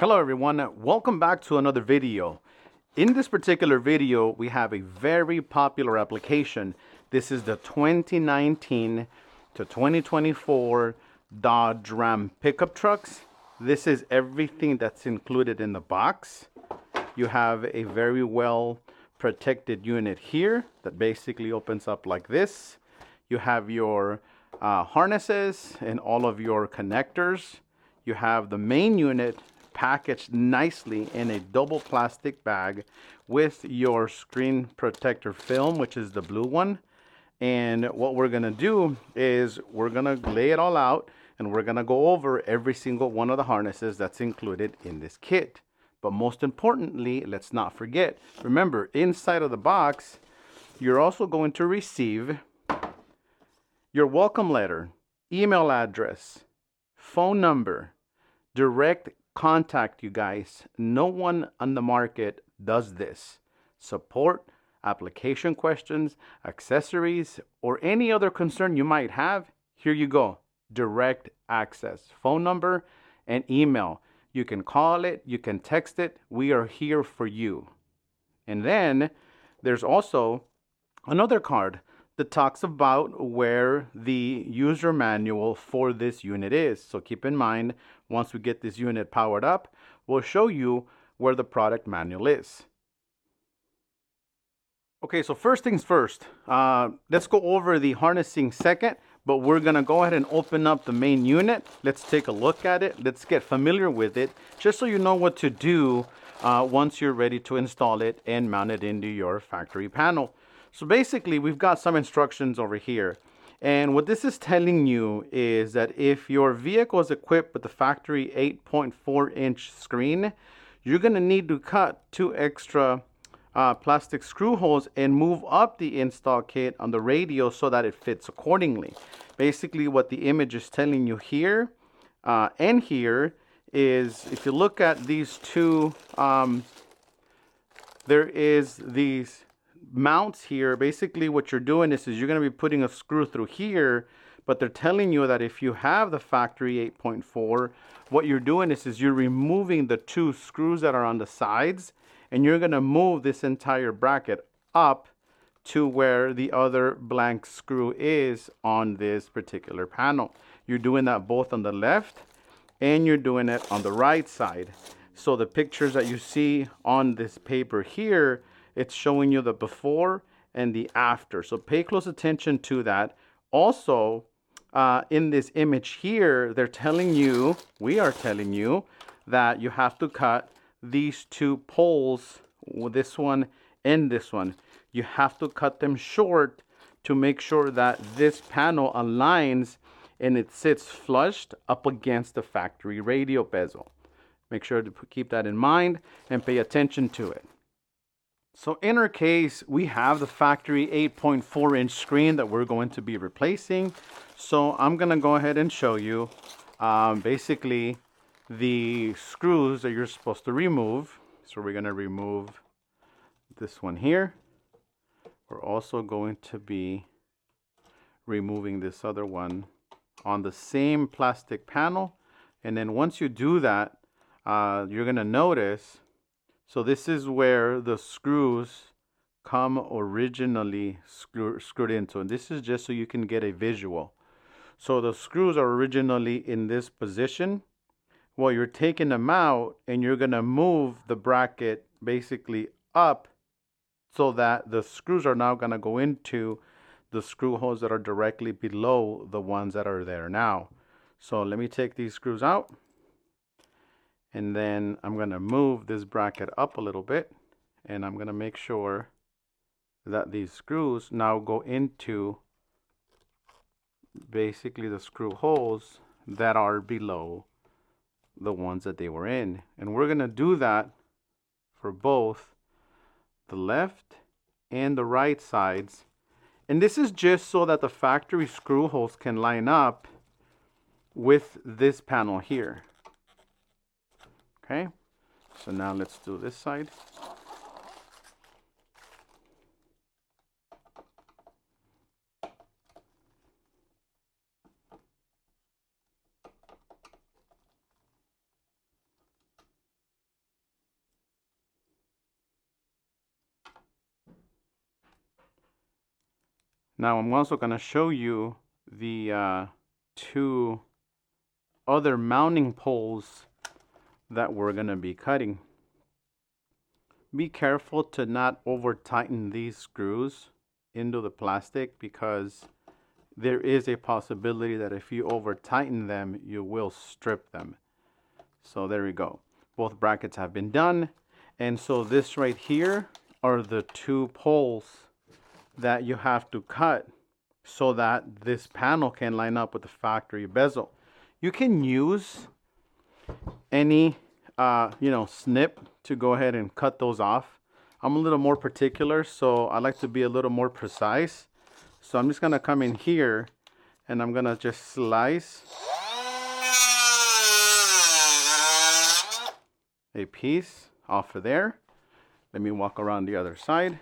Hello everyone, welcome back to another video. In this particular video, we have a very popular application. This is the 2019 to 2024 Dodge Ram pickup trucks. This is everything that's included in the box. You have a very well protected unit here that basically opens up like this. You have your harnesses and all of your connectors. You have the main unit packaged nicely in a double plastic bag with your screen protector film, which is the blue one. And what we're gonna do is we're gonna lay it all out and we're gonna go over every single one of the harnesses that's included in this kit. But most importantly, let's not forget, remember, inside of the box, you're also going to receive your welcome letter, email address, phone number, direct contact, you guys. No one on the market does this. Support, application questions, accessories, or any other concern you might have, here you go. Direct access, phone number and email. You can call it, you can text it. We are here for you. And then there's also another card that talks about where the user manual for this unit is. So keep in mind, once we get this unit powered up, we'll show you where the product manual is. Okay, so first things first, let's go over the harnessing second, but we're gonna go ahead and open up the main unit. Let's take a look at it. Let's get familiar with it, just so you know what to do once you're ready to install it and mount it into your factory panel. So basically, we've got some instructions over here. And what this is telling you is that if your vehicle is equipped with the factory 8.4-inch screen, you're going to need to cut 2 extra plastic screw holes and move up the install kit on the radio so that it fits accordingly. Basically, what the image is telling you here and here is, if you look at these two, there is these mounts here. Basically what you're doing is you're going to be putting a screw through here, but they're telling you that if you have the factory 8.4, what you're doing is you're removing the 2 screws that are on the sides, and you're going to move this entire bracket up to where the other blank screw is on this particular panel. You're doing that both on the left and you're doing it on the right side. So the pictures that you see on this paper here, it's showing you the before and the after. So pay close attention to that. Also, in this image here, they're telling you, we are telling you, that you have to cut these 2 poles, this one and this one. You have to cut them short to make sure that this panel aligns and it sits flushed up against the factory radio bezel. Make sure to keep that in mind and pay attention to it. So in our case, we have the factory 8.4-inch screen that we're going to be replacing. So I'm going to go ahead and show you basically the screws that you're supposed to remove. So we're going to remove this one here. We're also going to be removing this other one on the same plastic panel. And then once you do that, you're going to notice, so this is where the screws come originally screwed into, and this is just so you can get a visual. So the screws are originally in this position. Well, you're taking them out and you're going to move the bracket basically up so that the screws are now going to go into the screw holes that are directly below the ones that are there now. So let me take these screws out. And then I'm going to move this bracket up a little bit, and I'm going to make sure that these screws now go into basically the screw holes that are below the ones that they were in. And we're going to do that for both the left and the right sides. And this is just so that the factory screw holes can line up with this panel here. Okay, so now let's do this side. Now I'm also going to show you the two other mounting poles that we're going to be cutting. Be careful to not over tighten these screws into the plastic, because there is a possibility that if you over tighten them, you will strip them. So there we go. Both brackets have been done. And so this right here are the two poles that you have to cut so that this panel can line up with the factory bezel. You can use any snip to go ahead and cut those off. I'm a little more particular, so I like to be a little more precise. So I'm just gonna come in here and I'm gonna just slice a piece off of there. Let me walk around the other side,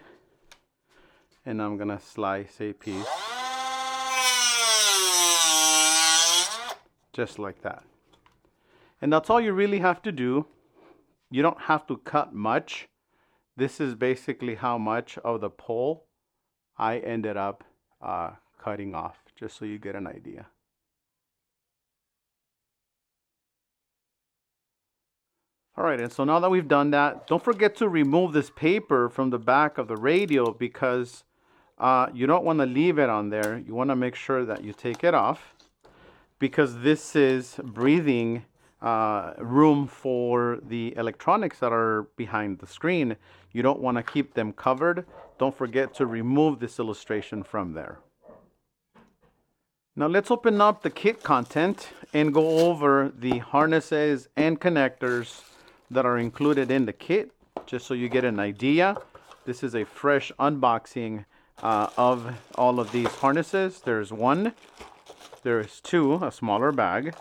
and I'm gonna slice a piece just like that. And that's all you really have to do. You don't have to cut much. This is basically how much of the pole I ended up cutting off, just so you get an idea. All right, and so now that we've done that, don't forget to remove this paper from the back of the radio, because you don't want to leave it on there. You want to make sure that you take it off, because this is breathing room for the electronics that are behind the screen. You don't want to keep them covered. Don't forget to remove this illustration from there. Now let's open up the kit content and go over the harnesses and connectors that are included in the kit, just so you get an idea. This is a fresh unboxing of all of these harnesses. There's one, there is two, a smaller bag,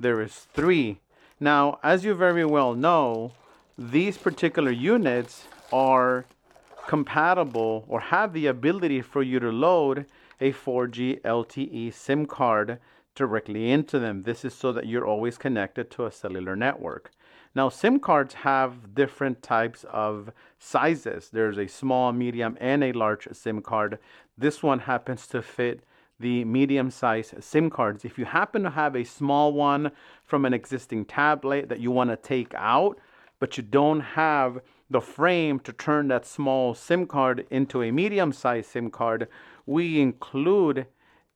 there is three. Now, as you very well know, these particular units are compatible or have the ability for you to load a 4G LTE SIM card directly into them. This is so that you're always connected to a cellular network. Now, SIM cards have different types of sizes. There's a small, medium, and a large SIM card. This one happens to fit the medium-sized SIM cards. If you happen to have a small one from an existing tablet that you want to take out, but you don't have the frame to turn that small SIM card into a medium-sized SIM card, we include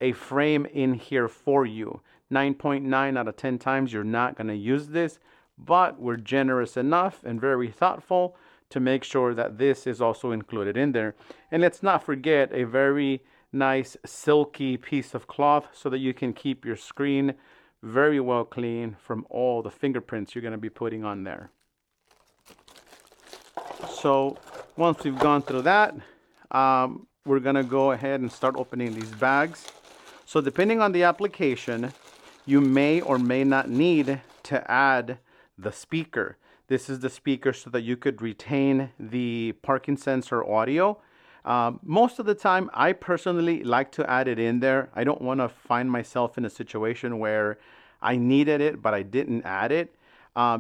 a frame in here for you. 9.9 out of 10 times you're not going to use this, but we're generous enough and very thoughtful to make sure that this is also included in there. And let's not forget a very nice silky piece of cloth so that you can keep your screen very well clean from all the fingerprints you're going to be putting on there. So once we've gone through that, we're going to go ahead and start opening these bags. So depending on the application, you may or may not need to add the speaker. This is the speaker so that you could retain the parking sensor audio. Most of the time, I personally like to add it in there. I don't want to find myself in a situation where I needed it, but I didn't add it.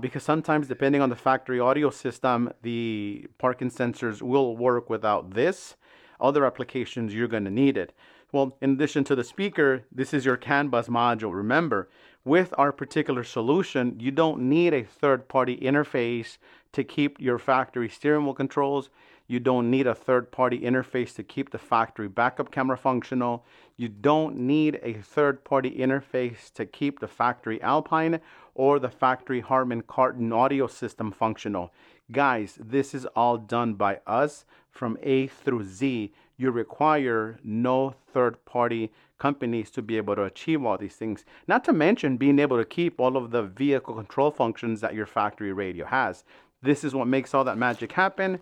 Because sometimes, depending on the factory audio system, the parking sensors will work without this. Other applications, you're going to need it. Well, in addition to the speaker, this is your CAN bus module. Remember, with our particular solution, you don't need a third-party interface to keep your factory steering wheel controls. You don't need a third-party interface to keep the factory backup camera functional. You don't need a third-party interface to keep the factory Alpine or the factory Harman Kardon audio system functional. Guys, this is all done by us from A through Z. You require no third-party companies to be able to achieve all these things. Not to mention being able to keep all of the vehicle control functions that your factory radio has. This is what makes all that magic happen.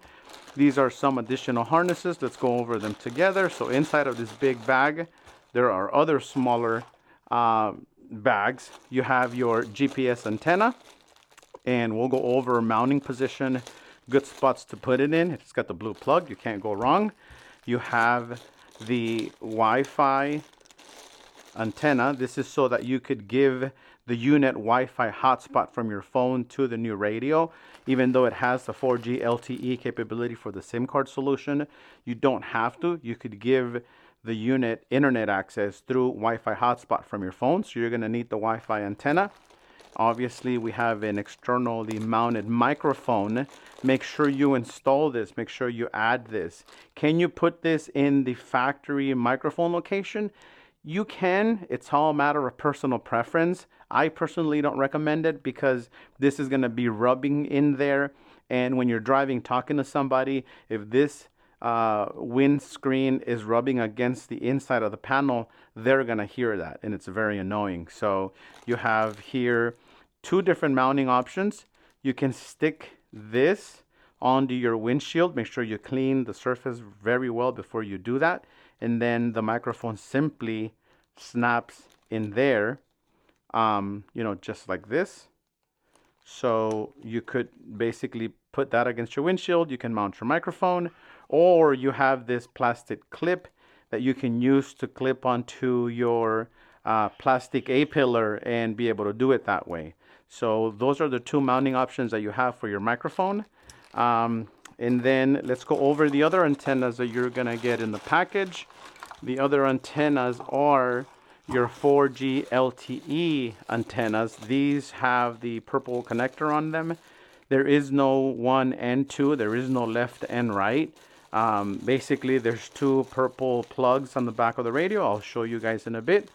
These are some additional harnesses. Let's go over them together. So inside of this big bag, there are other smaller bags. You have your GPS antenna, and we'll go over mounting position, good spots to put it in. It's got the blue plug. You can't go wrong. You have the Wi-Fi antenna. This is so that you could give the unit Wi-Fi hotspot from your phone to the new radio. Even though it has the 4G LTE capability for the SIM card solution, you don't have to. You could give the unit internet access through Wi-Fi hotspot from your phone. So you're going to need the Wi-Fi antenna. Obviously, we have an externally mounted microphone. Make sure you install this. Make sure you add this. Can you put this in the factory microphone location? You can. It's all a matter of personal preference. I personally don't recommend it because this is going to be rubbing in there. And when you're driving, talking to somebody, if this windscreen is rubbing against the inside of the panel, they're going to hear that, and it's very annoying. So you have here two different mounting options. You can stick this onto your windshield. Make sure you clean the surface very well before you do that, and then the microphone simply snaps in there, just like this. So you could basically put that against your windshield. You can mount your microphone, or you have this plastic clip that you can use to clip onto your plastic A-pillar and be able to do it that way. So those are the two mounting options that you have for your microphone. And then let's go over the other antennas that you're gonna get in the package. The other antennas are your 4G LTE antennas. These have the purple connector on them. There is no 1 and 2. There is no left and right. Basically, there's two purple plugs on the back of the radio. I'll show you guys in a bit.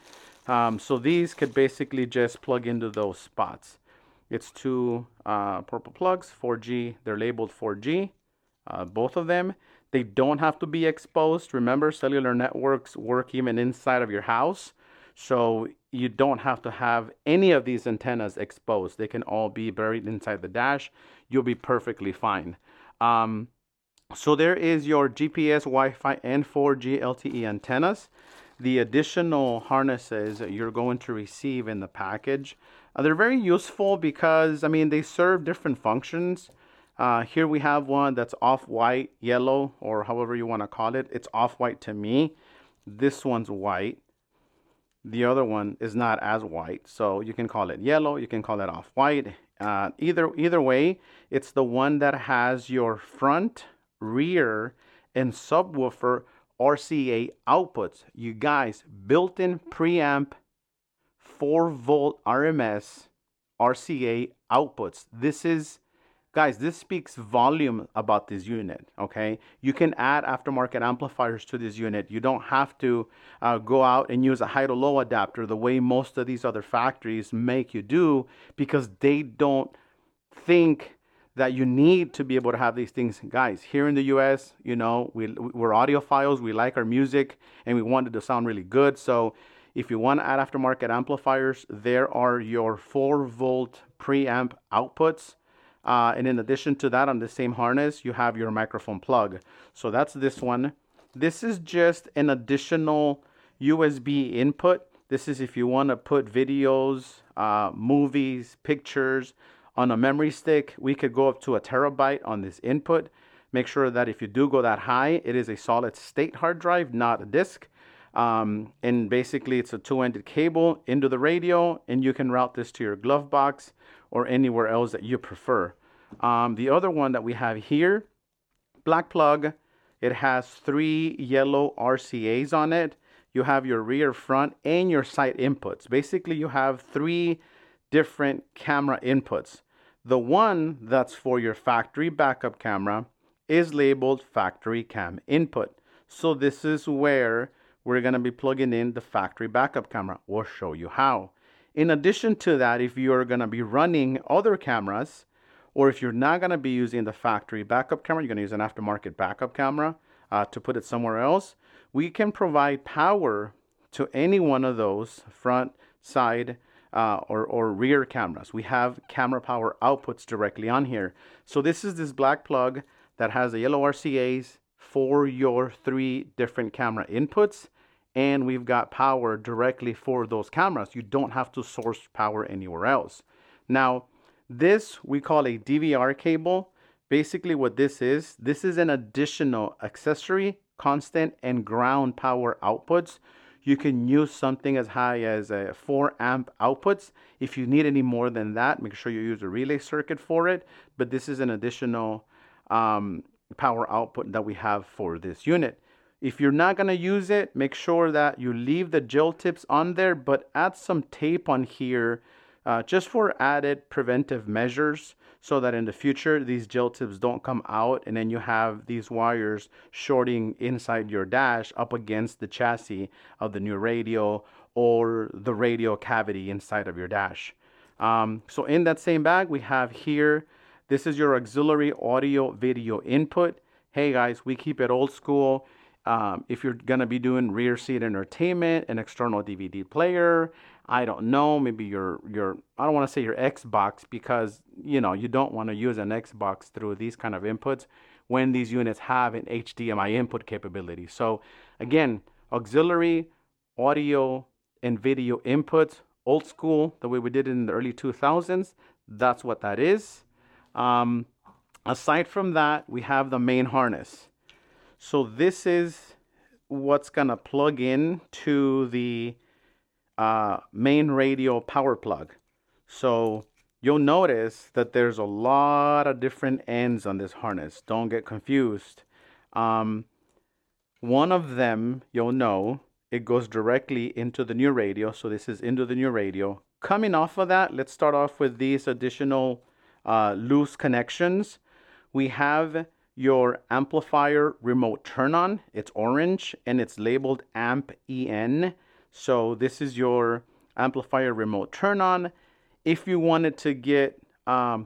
So these could basically just plug into those spots. It's two purple plugs, 4G. They're labeled 4G, both of them. They don't have to be exposed. Remember, cellular networks work even inside of your house. So you don't have to have any of these antennas exposed. They can all be buried inside the dash. You'll be perfectly fine. So there is your GPS, Wi-Fi, and 4G LTE antennas. The additional harnesses that you're going to receive in the package, they're very useful because, they serve different functions. Here we have one that's off-white, yellow, or however you want to call it. It's off-white to me. This one's white. The other one is not as white, so you can call it yellow, you can call it off-white. Either way, it's the one that has your front, rear, and subwoofer RCA outputs. You guys, built-in preamp 4-volt RMS RCA outputs. This speaks volume about this unit, okay? You can add aftermarket amplifiers to this unit. You don't have to go out and use a high to low adapter the way most of these other factories make you do, because they don't think that you need to be able to have these things. Guys, here in the US, we're audiophiles. We like our music and we want it to sound really good. So if you want to add aftermarket amplifiers, there are your 4-volt preamp outputs. And in addition to that, on the same harness, you have your microphone plug. So that's this one. This is just an additional USB input. This is if you want to put videos, movies, pictures on a memory stick. We could go up to 1 terabyte on this input. Make sure that if you do go that high, it is a solid state hard drive, not a disk. And basically it's a 2-ended cable into the radio, and you can route this to your glove box or anywhere else that you prefer. The other one that we have here, black plug, it has 3 yellow RCAs on it. You have your rear, front, and your side inputs. Basically, you have 3 different camera inputs. The one that's for your factory backup camera is labeled factory cam input. So this is where we're going to be plugging in the factory backup camera. We'll show you how. In addition to that, if you're going to be running other cameras, or if you're not going to be using the factory backup camera, you're going to use an aftermarket backup camera to put it somewhere else, we can provide power to any one of those front, side, or rear cameras. We have camera power outputs directly on here. So this is this black plug that has the yellow RCAs for your 3 different camera inputs. And we've got power directly for those cameras. You don't have to source power anywhere else. Now, this we call a DVR cable. Basically what this is an additional accessory, constant, and ground power outputs. You can use something as high as 4 amp outputs. If you need any more than that, make sure you use a relay circuit for it. But this is an additional power output that we have for this unit. If you're not going to use it, make sure that you leave the gel tips on there, but add some tape on here just for added preventive measures so that in the future these gel tips don't come out and then you have these wires shorting inside your dash up against the chassis of the new radio or the radio cavity inside of your dash. So in that same bag we have here, this is your auxiliary audio video input. Hey guys, we keep it old school. If you're gonna be doing rear seat entertainment, an external DVD player, I don't know, maybe your I don't want to say your Xbox, because you know you don't want to use an Xbox through these kind of inputs when these units have an HDMI input capability. So again, auxiliary audio and video inputs, old school, the way we did it in the early 2000s. That's what that is. Aside from that, we have the main harness. So this is what's gonna plug in to the main radio power plug. So you'll notice that there's a lot of different ends on this harness. Don't get confused. One of them, you'll know, it goes directly into the new radio. So this is into the new radio. Coming off of that, let's start off with these additional loose connections. We have your amplifier remote turn on. It's orange and it's labeled amp EN. So this is your amplifier remote turn on. If you wanted to get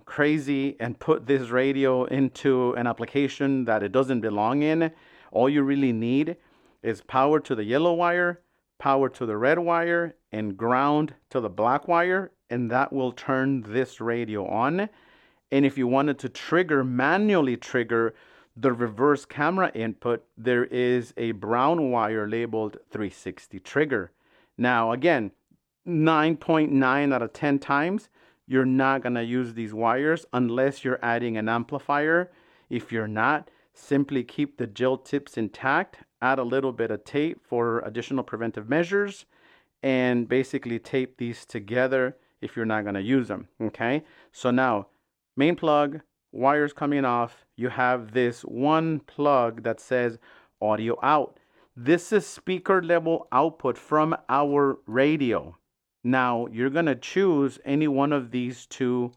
crazy and put this radio into an application that it doesn't belong in, all you really need is power to the yellow wire, power to the red wire, and ground to the black wire, and that will turn this radio on. And if you wanted to manually trigger the reverse camera input, there is a brown wire labeled 360 trigger. Now, again, 9.9 out of 10 times, you're not going to use these wires unless you're adding an amplifier. If you're not, simply keep the gel tips intact, add a little bit of tape for additional preventive measures, and basically tape these together if you're not going to use them. Okay, so now, main plug, wires coming off, you have this one plug that says audio out. This is speaker level output from our radio. Now you're going to choose any one of these two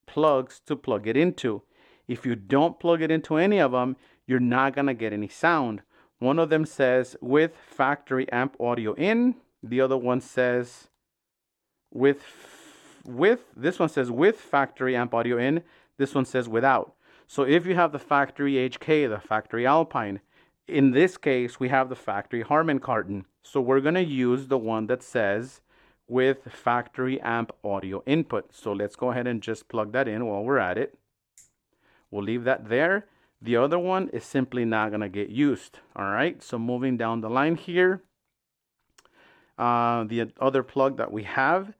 plugs to plug it into. If you don't plug it into any of them, you're not going to get any sound. One of them says with factory amp audio in. The other one says this one says with factory amp audio in. This one says without. So if you have the factory HK, the factory Alpine, in this case, we have the factory Harman Kardon. So we're going to use the one that says with factory amp audio input. So let's go ahead and just plug that in while we're at it. We'll leave that there. The other one is simply not going to get used. All right. So moving down the line here, the other plug that we have,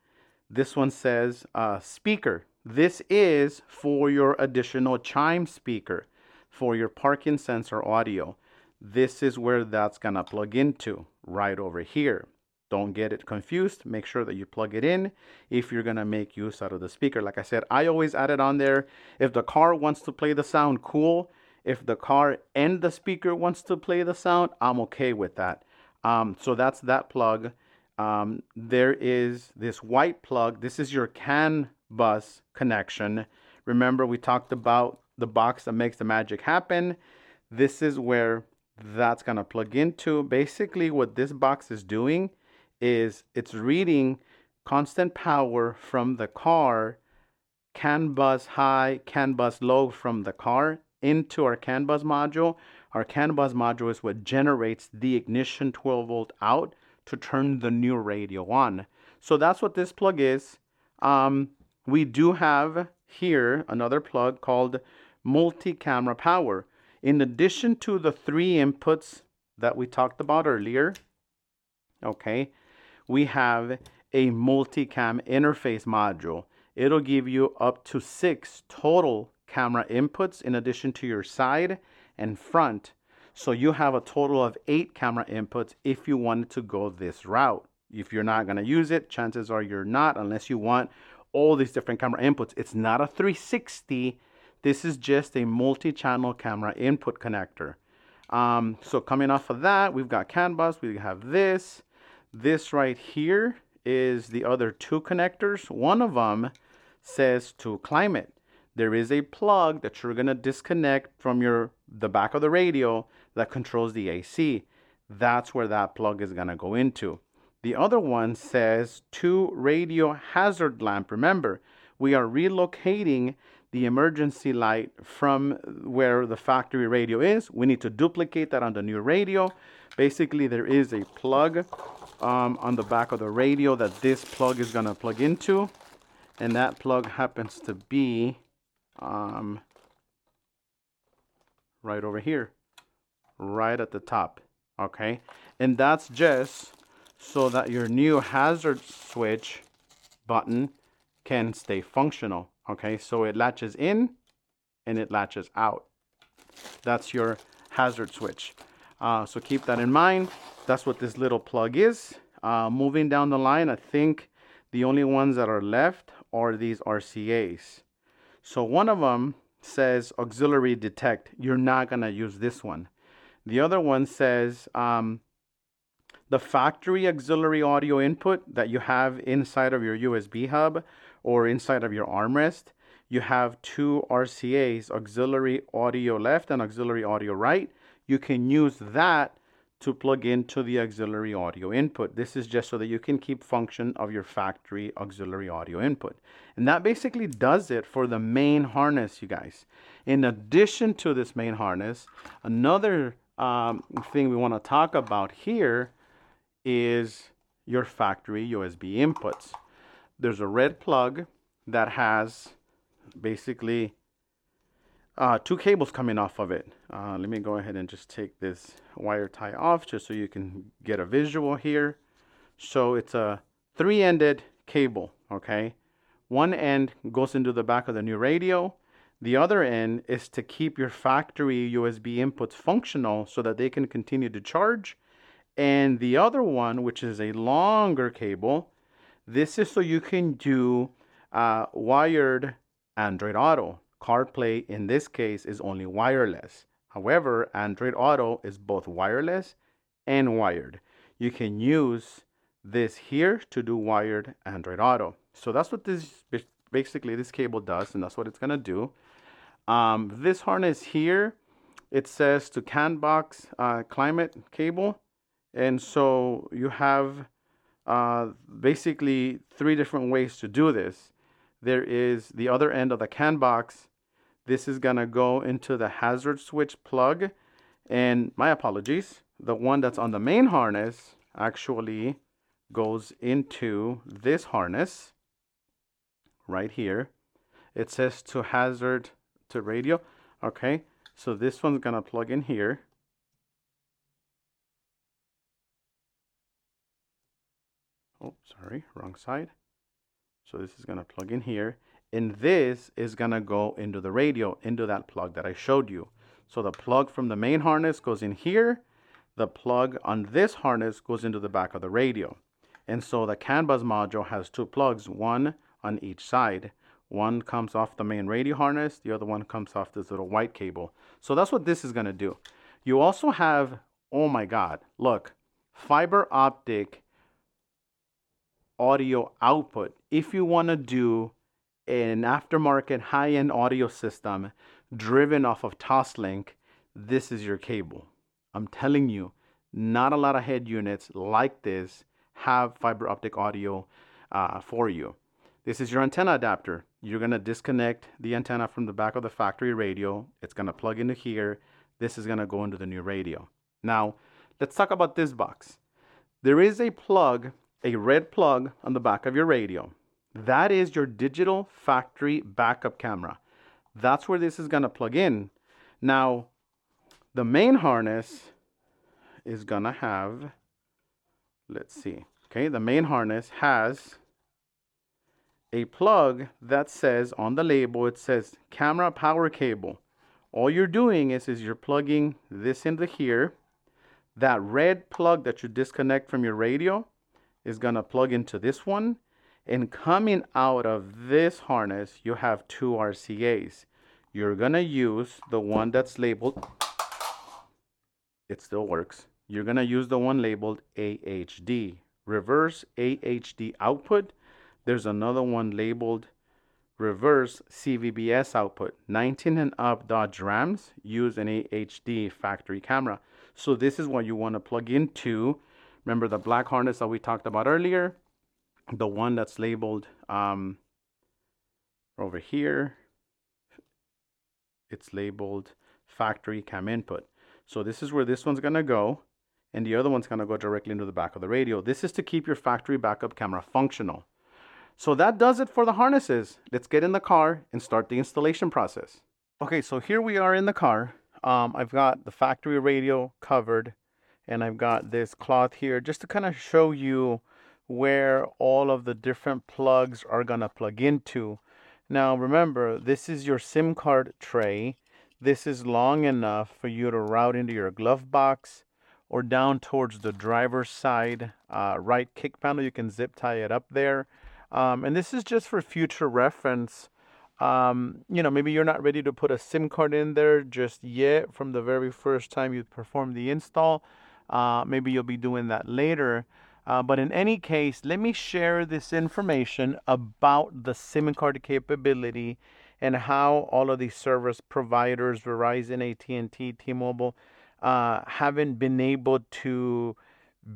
this one says speaker. This is for your additional chime speaker for your parking sensor audio. This is where that's gonna plug into, right over here. Don't get it confused. Make sure that you plug it in if you're gonna make use out of the speaker. Like I said, I always add it on there. If the car wants to play the sound, cool. If the car and the speaker wants to play the sound, I'm okay with that. So that's that plug. There is this white plug. This is your CAN bus connection. Remember, we talked about the box that makes the magic happen. This is where that's going to plug into. Basically, what this box is doing is it's reading constant power from the car, CAN bus high, CAN bus low from the car into our CAN bus module. Our CAN bus module is what generates the ignition 12 volt out to turn the new radio on. So that's what this plug is. We do have here another plug called multi-camera power. In addition to the 3 inputs that we talked about earlier, okay, we have a multicam interface module. It'll give you up to 6 total camera inputs in addition to your side and front. So you have a total of 8 camera inputs if you wanted to go this route. If you're not going to use it, chances are you're not, unless you want all these different camera inputs. It's not a 360. This is just a multi-channel camera input connector. So coming off of that, we've got CAN bus, we have this. This right here is the other two connectors. One of them says to climate. There is a plug that you're gonna disconnect from the back of the radio that controls the AC. That's where that plug is gonna go into. The other one says to radio hazard lamp. Remember, we are relocating the emergency light from where the factory radio is. We need to duplicate that on the new radio. Basically, there is a plug on the back of the radio that this plug is gonna plug into, and that plug happens to be right over here, right at the top. Okay, and that's just so that your new hazard switch button can stay functional. Okay, so it latches in and it latches out. That's your hazard switch. So keep that in mind. That's what this little plug is. Moving down the line, I think the only ones that are left are these RCAs. So one of them says auxiliary detect. You're not gonna use this one. The other one says the factory auxiliary audio input that you have inside of your USB hub or inside of your armrest. You have two RCAs, auxiliary audio left and auxiliary audio right. You can use that to plug into the auxiliary audio input. This is just so that you can keep function of your factory auxiliary audio input. And that basically does it for the main harness, you guys. In addition to this main harness, another thing we want to talk about here is your factory USB inputs. There's a red plug that has basically two cables coming off of it. Let me go ahead and just take this wire tie off just so you can get a visual here. So it's a three-ended cable, okay? One end goes into the back of the new radio. The other end is to keep your factory USB inputs functional so that they can continue to charge. And the other one, which is a longer cable, this is so you can do wired Android Auto. CarPlay in this case is only wireless. However, Android Auto is both wireless and wired. You can use this here to do wired Android Auto. So that's what this cable does, and that's what it's gonna do. This harness here, it says to CAN box climate cable, and so you have basically three different ways to do this. There is the other end of the CAN box. This is gonna go into the hazard switch plug, and my apologies, the one that's on the main harness actually goes into this harness right here. It says to hazard to radio. Okay, so this one's gonna plug in here. Oh, sorry, wrong side. So this is gonna plug in here, and this is gonna go into the radio, into that plug that I showed you. So the plug from the main harness goes in here. The plug on this harness goes into the back of the radio. And so the CAN bus module has two plugs, one on each side. One comes off the main radio harness, the other one comes off this little white cable. So that's what this is gonna do. You also have, oh my God, look, fiber optic audio output. If you wanna do an aftermarket high-end audio system driven off of Toslink, this is your cable. I'm telling you, not a lot of head units like this have fiber optic audio for you. This is your antenna adapter. You're gonna disconnect the antenna from the back of the factory radio. It's gonna plug into here. This is gonna go into the new radio. Now, let's talk about this box. There is a plug, a red plug on the back of your radio. That is your digital factory backup camera. That's where this is gonna plug in. Now, the main harness is gonna have, let's see, okay, the main harness has a plug that says on the label, it says camera power cable. All you're doing is you're plugging this into here. That red plug that you disconnect from your radio is gonna plug into this one. And coming out of this harness, you have two RCAs. You're gonna use the one that's labeled it still works. You're going to use the one labeled AHD, reverse AHD output. There's another one labeled reverse CVBS output. 19 and up Dodge Rams use an AHD factory camera. So this is what you want to plug into. Remember the black harness that we talked about earlier? The one that's labeled over here, it's labeled factory cam input. So this is where this one's going to go, and the other one's going to go directly into the back of the radio. This is to keep your factory backup camera functional. So that does it for the harnesses. Let's get in the car and start the installation process. Okay, so here we are in the car. I've got the factory radio covered, and I've got this cloth here just to kind of show you where all of the different plugs are going to plug into. Now remember, this is your SIM card tray. This is long enough for you to route into your glove box or down towards the driver's side right kick panel. You can zip tie it up there. And this is just for future reference. You know, maybe you're not ready to put a SIM card in there just yet from the very first time you perform the install. Maybe you'll be doing that later. But in any case, let me share this information about the SIM card capability and how all of these service providers, Verizon, AT&T, T-Mobile, haven't been able to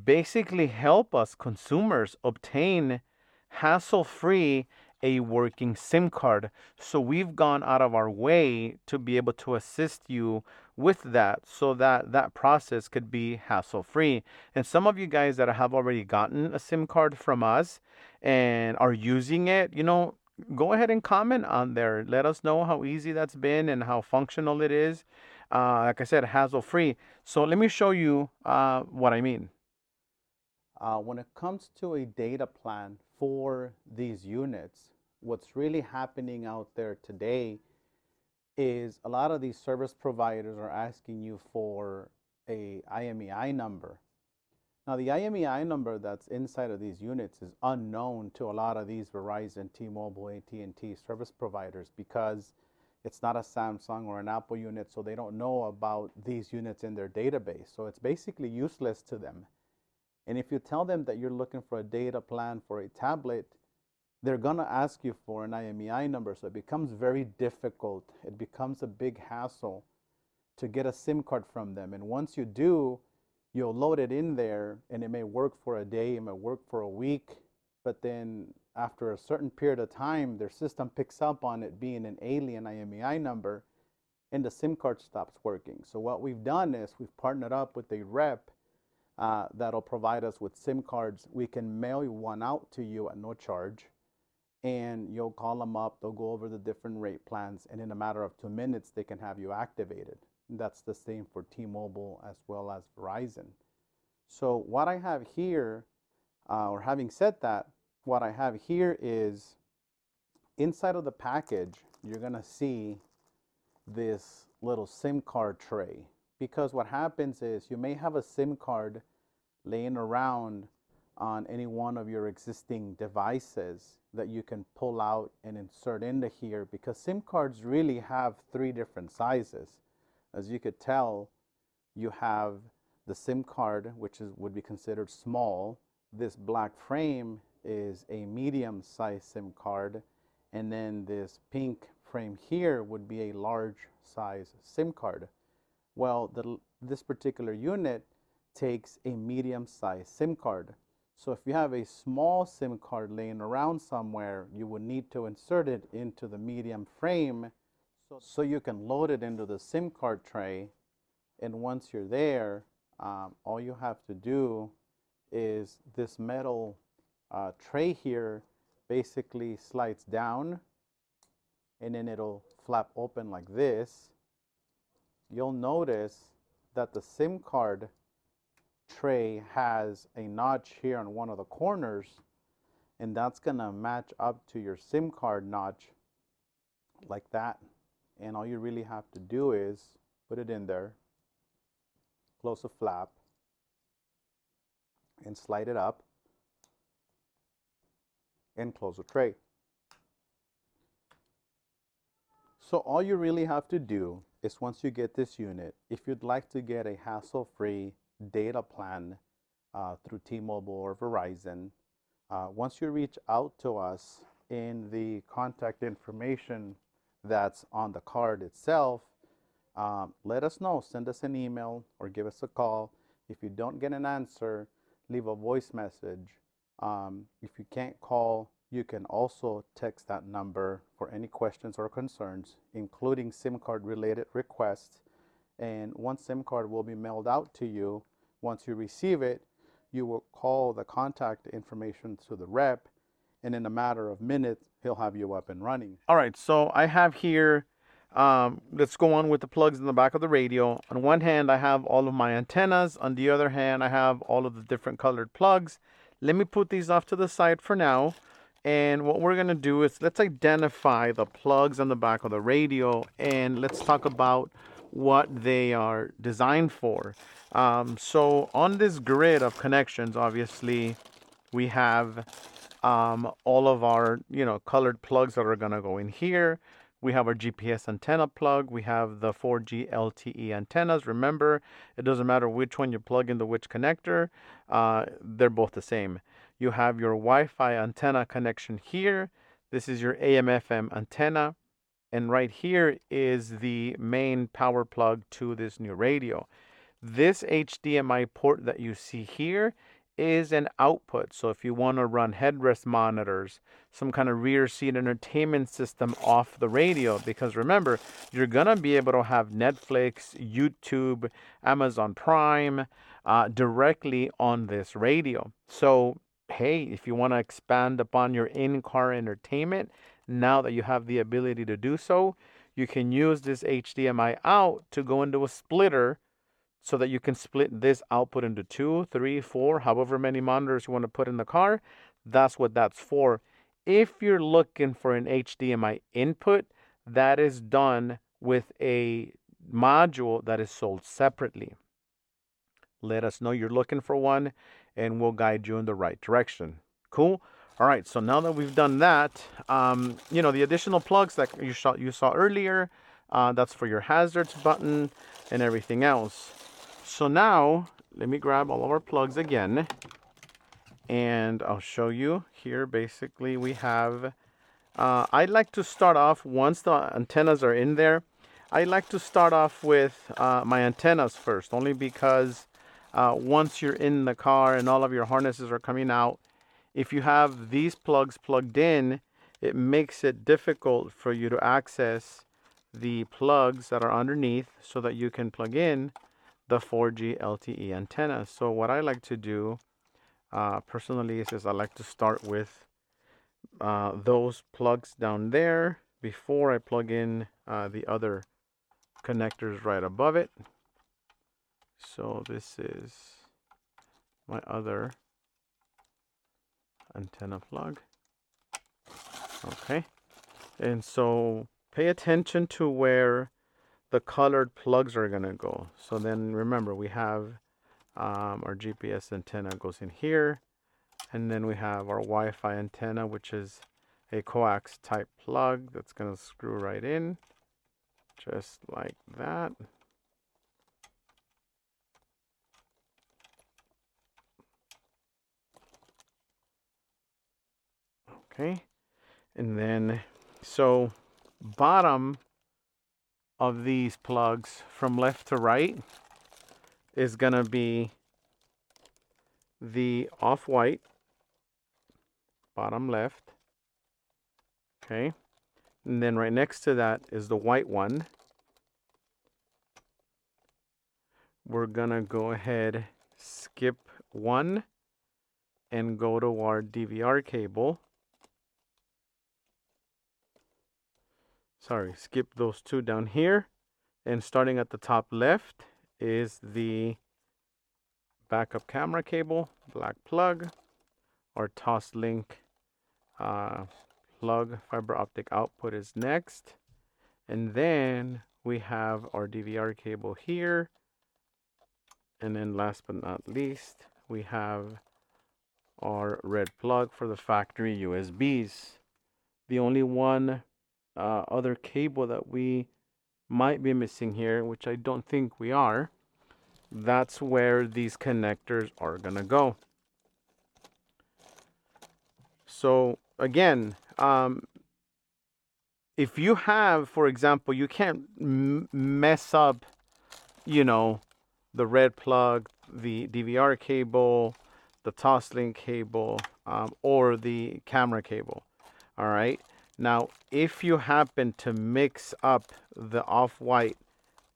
basically help us consumers obtain hassle-free a working SIM card. So we've gone out of our way to be able to assist you with that, so that that process could be hassle-free. And some of you guys that have already gotten a SIM card from us and are using it, you know, go ahead and comment on there. Let us know how easy that's been and how functional it is. Like I said, hassle-free. So let me show you what I mean. When it comes to a data plan for these units, what's really happening out there today is a lot of these service providers are asking you for a IMEI number. Now the IMEI number that's inside of these units is unknown to a lot of these Verizon, T-Mobile, AT&T service providers because it's not a Samsung or an Apple unit, so they don't know about these units in their database. So it's basically useless to them. And if you tell them that you're looking for a data plan for a tablet, they're going to ask you for an IMEI number. So it becomes very difficult. It becomes a big hassle to get a SIM card from them. And once you do, you'll load it in there and it may work for a day, it may work for a week. But then after a certain period of time, their system picks up on it being an alien IMEI number and the SIM card stops working. So what we've done is we've partnered up with a rep that'll provide us with SIM cards. We can mail one out to you at no charge, and you'll call them up. They'll go over the different rate plans, and in a matter of 2 minutes, they can have you activated. That's the same for T-Mobile as well as Verizon. So what I have here, or having said that, what I have here is inside of the package, you're going to see this little SIM card tray. Because what happens is you may have a SIM card laying around on any one of your existing devices that you can pull out and insert into here, because SIM cards really have 3 different sizes. As you could tell, you have the SIM card, which would be considered small. This black frame is a medium size SIM card, and then this pink frame here would be a large size SIM card. Well, this particular unit takes a medium-sized SIM card. So if you have a small SIM card laying around somewhere, you would need to insert it into the medium frame so you can load it into the SIM card tray. And once you're there, all you have to do is this metal tray here basically slides down, and then it'll flap open like this. You'll notice that the SIM card tray has a notch here on one of the corners, and that's gonna match up to your SIM card notch like that. And all you really have to do is put it in there, close the flap, and slide it up, and close the tray. So all you really have to do is once you get this unit, if you'd like to get a hassle-free data plan through T-Mobile or Verizon, once you reach out to us in the contact information that's on the card itself, let us know. Send us an email or give us a call. If you don't get an answer, leave a voice message. If you can't call, you can also text that number for any questions or concerns, including SIM card related requests. And one SIM card will be mailed out to you. Once you receive it, you will call the contact information to the rep, and in a matter of minutes, he'll have you up and running. All right, so I have here, let's go on with the plugs in the back of the radio. On one hand, I have all of my antennas. On the other hand, I have all of the different colored plugs. Let me put these off to the side for now. And what we're going to do is let's identify the plugs on the back of the radio, and let's talk about what they are designed for. So on this grid of connections, obviously, we have all of our, colored plugs that are going to go in here. We have our GPS antenna plug. We have the 4G LTE antennas. Remember, it doesn't matter which one you plug into which connector. They're both the same. You have your Wi-Fi antenna connection here. This is your AM/FM antenna. And right here is the main power plug to this new radio. This HDMI port that you see here is an output. So if you want to run headrest monitors, some kind of rear seat entertainment system off the radio, because remember, you're going to be able to have Netflix, YouTube, Amazon Prime directly on this radio. So hey, if you want to expand upon your in-car entertainment, now that you have the ability to do so, you can use this HDMI out to go into a splitter so that you can split this output into 2, 3, 4, however many monitors you want to put in the car. That's what that's for. If you're looking for an HDMI input, that is done with a module that is sold separately. Let us know you're looking for one, and we'll guide you in the right direction. Cool? All right, so now that we've done that, the additional plugs that you saw earlier, that's for your hazards button and everything else. So now, let me grab all of our plugs again, and I'll show you here. Basically, we have, I'd like to start off, once the antennas are in there, I like to start off with my antennas first, only because once you're in the car and all of your harnesses are coming out, if you have these plugs plugged in, it makes it difficult for you to access the plugs that are underneath so that you can plug in the 4G LTE antenna. So what I like to do personally is I like to start with those plugs down there before I plug in the other connectors right above it. So this is my other antenna plug. Okay, and so pay attention to where the colored plugs are gonna go. So then remember, we have our GPS antenna goes in here, and then we have our Wi-Fi antenna, which is a coax type plug that's gonna screw right in, just like that. Okay, and then so bottom of these plugs from left to right is gonna be the off-white, bottom left. Okay, and then right next to that is the white one. We're gonna go ahead, skip one, and go to our DVR cable. Sorry, skip those two down here, and starting at the top left is the backup camera cable, black plug. Our Toslink plug fiber optic output is next, and then we have our DVR cable here, and then last but not least, we have our red plug for the factory USBs. The only one other cable that we might be missing here, which I don't think we are, that's where these connectors are gonna go. So again, if you have, for example, you can't mess up, you know, the red plug, the DVR cable, the Toslink cable, or the camera cable. All right. Now, if you happen to mix up the off-white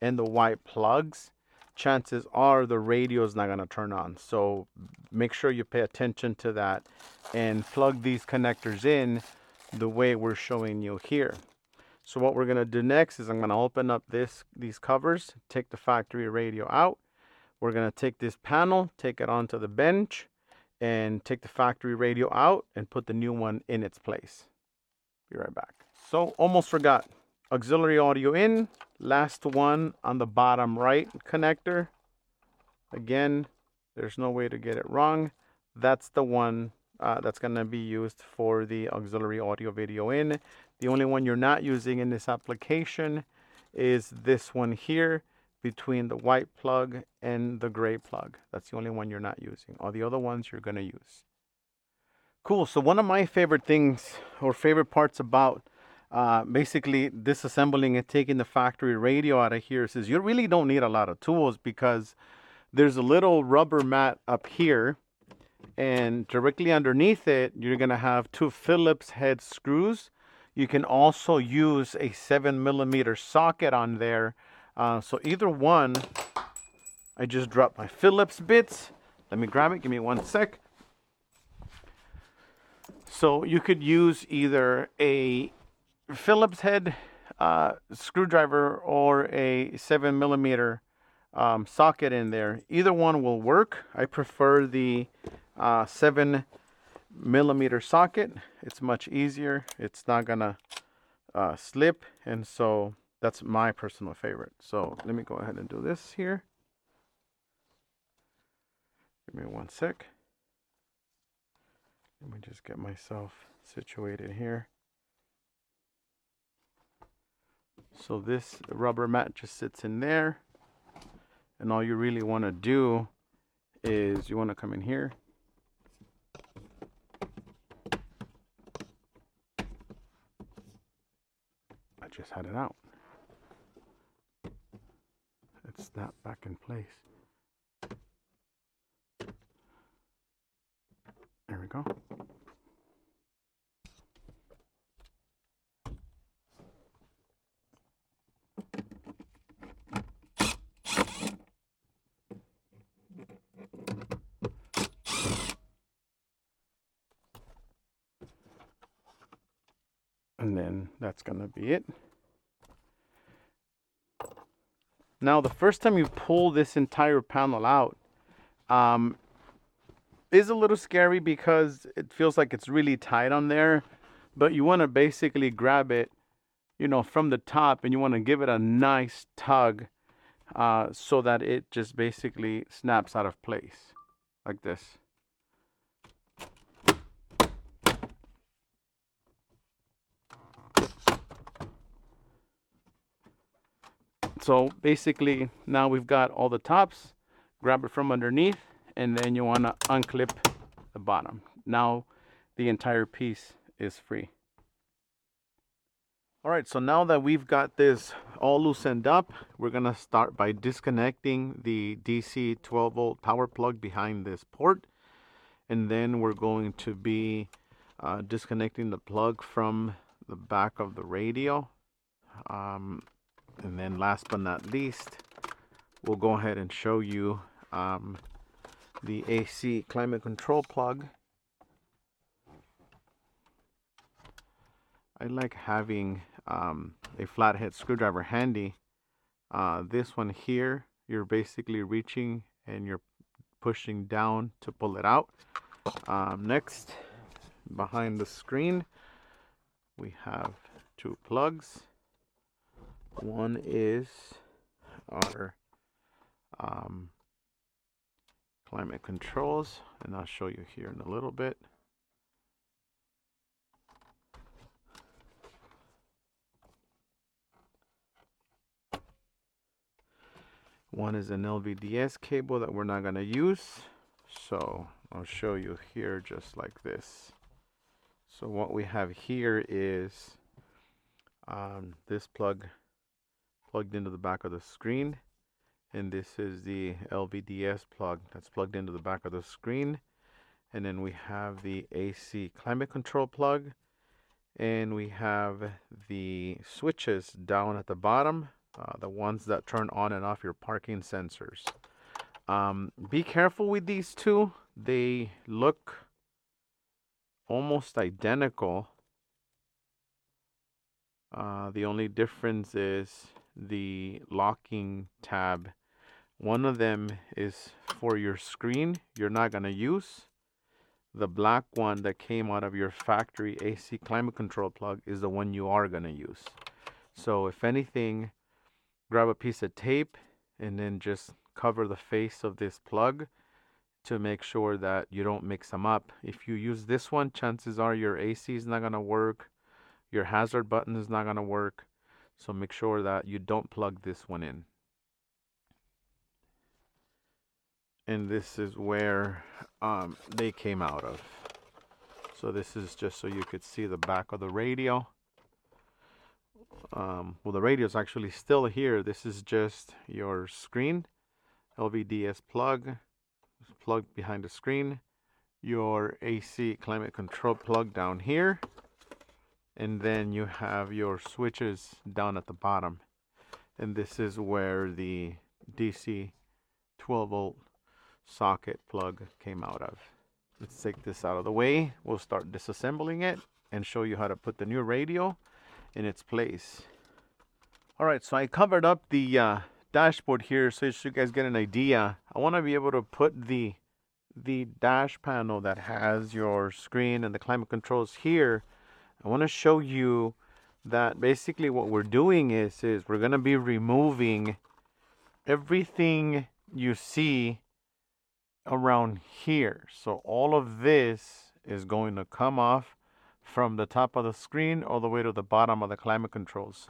and the white plugs, chances are the radio is not going to turn on. So make sure you pay attention to that and plug these connectors in the way we're showing you here. So what we're going to do next is I'm going to open up these covers, take the factory radio out. We're going to take this panel, take it onto the bench, and take the factory radio out and put the new one in its place. Be right back. So almost forgot. Auxiliary audio in, last one on the bottom right connector. Again, there's no way to get it wrong. That's the one that's going to be used for the auxiliary audio video in. The only one you're not using in this application is this one here between the white plug and the gray plug. That's the only one you're not using. All the other ones you're going to use. Cool. So one of my favorite things or favorite parts about basically disassembling and taking the factory radio out of here is you really don't need a lot of tools, because there's a little rubber mat up here, and directly underneath it you're going to have two Phillips head screws. You can also use a 7mm socket on there. So either one, I just dropped my Phillips bits. Let me grab it. Give me one sec. So you could use either a Phillips head screwdriver or a 7mm socket in there. Either one will work. I prefer the 7mm socket. It's much easier. It's not gonna slip, and so that's my personal favorite. So let me go ahead and do this here. Give me one sec. Let me just get myself situated here. So this rubber mat just sits in there, and all you really want to do is you want to come in here. I just had it out. It snapped back in place. There we go. And then that's gonna be it. Now, the first time you pull this entire panel out, is a little scary because it feels like it's really tight on there, but you want to basically grab it, you know, from the top, and you want to give it a nice tug so that it just basically snaps out of place like this. So basically now we've got all the tops. Grab it from underneath, and then you want to unclip the bottom. Now the entire piece is free. All right, so now that we've got this all loosened up, we're gonna start by disconnecting the DC 12-volt power plug behind this port, and then we're going to be disconnecting the plug from the back of the radio. And then last but not least, we'll go ahead and show you the AC climate control plug. I like having a flathead screwdriver handy. This one here, you're basically reaching and you're pushing down to pull it out. Next, behind the screen, we have two plugs. One is our climate controls, and I'll show you here in a little bit. One is an LVDS cable that we're not going to use. So I'll show you here just like this. So what we have here is this plug plugged into the back of the screen. And this is the LVDS plug that's plugged into the back of the screen. And then we have the AC climate control plug. And we have the switches down at the bottom, the ones that turn on and off your parking sensors. Be careful with these two. They look almost identical. The only difference is the locking tab. One of them is for your screen you're not going to use. The black one that came out of your factory AC climate control plug is the one you are going to use. So if anything, grab a piece of tape and then just cover the face of this plug to make sure that you don't mix them up. If you use this one, chances are your AC is not going to work. Your hazard button is not going to work. So make sure that you don't plug this one in. And this is where they came out of. So this is just so you could see the back of the radio. Well, the radio is actually still here. This is just your screen. LVDS plug, plugged behind the screen. Your AC climate control plug down here. And then you have your switches down at the bottom. And this is where the DC 12 volt socket plug came out of. Let's take this out of the way. We'll start disassembling it and show you how to put the new radio in its place. All right, so I covered up the dashboard here so you guys get an idea. I want to be able to put the dash panel that has your screen and the climate controls here. I want to show you that basically what we're doing is we're going to be removing everything you see around here. So all of this is going to come off from the top of the screen all the way to the bottom of the climate controls.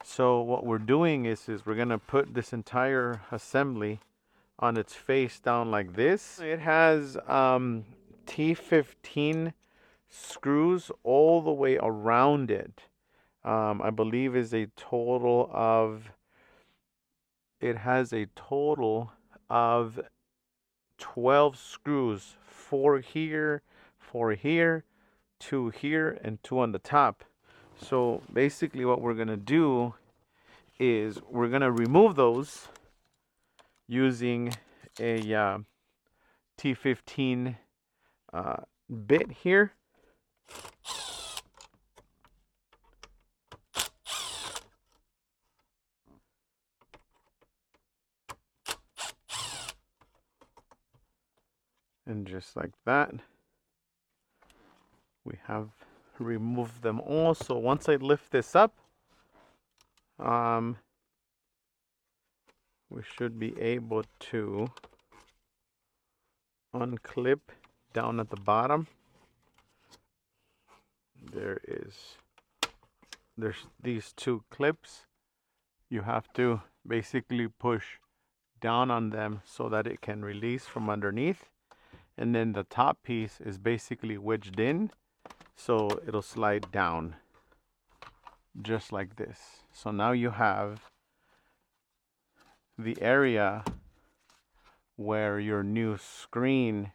So what we're doing is we're going to put this entire assembly on its face down like this. It has T15 screws all the way around it. I believe is a total of, it has a total of 12 screws, 4 here, 4 here, 2 here, and 2 on the top. So basically what we're going to do is we're going to remove those using a T15 bit here. And just like that, we have removed them all. So once I lift this up, we should be able to unclip down at the bottom. There's these 2 clips. You have to basically push down on them so that it can release from underneath. And then the top piece is basically wedged in, so it'll slide down just like this. So now you have the area where your new screen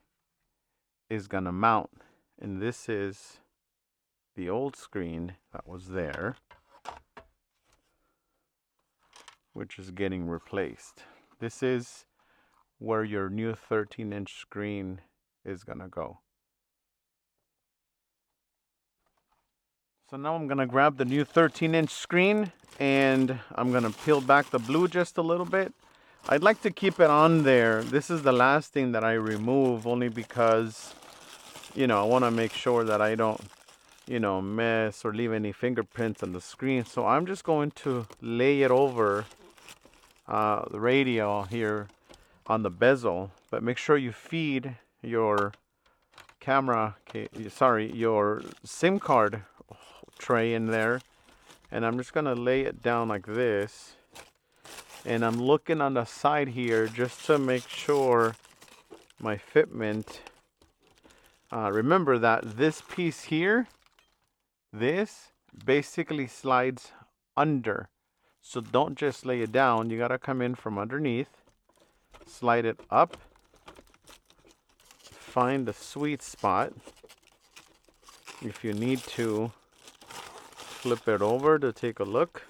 is gonna mount. And this is the old screen that was there, which is getting replaced. This is where your new 13-inch screen is gonna go. So now I'm gonna grab the new 13-inch screen and I'm gonna peel back the blue just a little bit. I'd like to keep it on there. This is the last thing that I remove, only because, you know, I want to make sure that I don't, you know, mess or leave any fingerprints on the screen. So I'm just going to lay it over the radio here on the bezel, but make sure you feed your your SIM card tray in there. And I'm just gonna lay it down like this, And I'm looking on the side here just to make sure my fitment. Remember that this piece here, this basically slides under. So don't just lay it down. You gotta come in from underneath, slide it up, find the sweet spot. If you need to flip it over to take a look,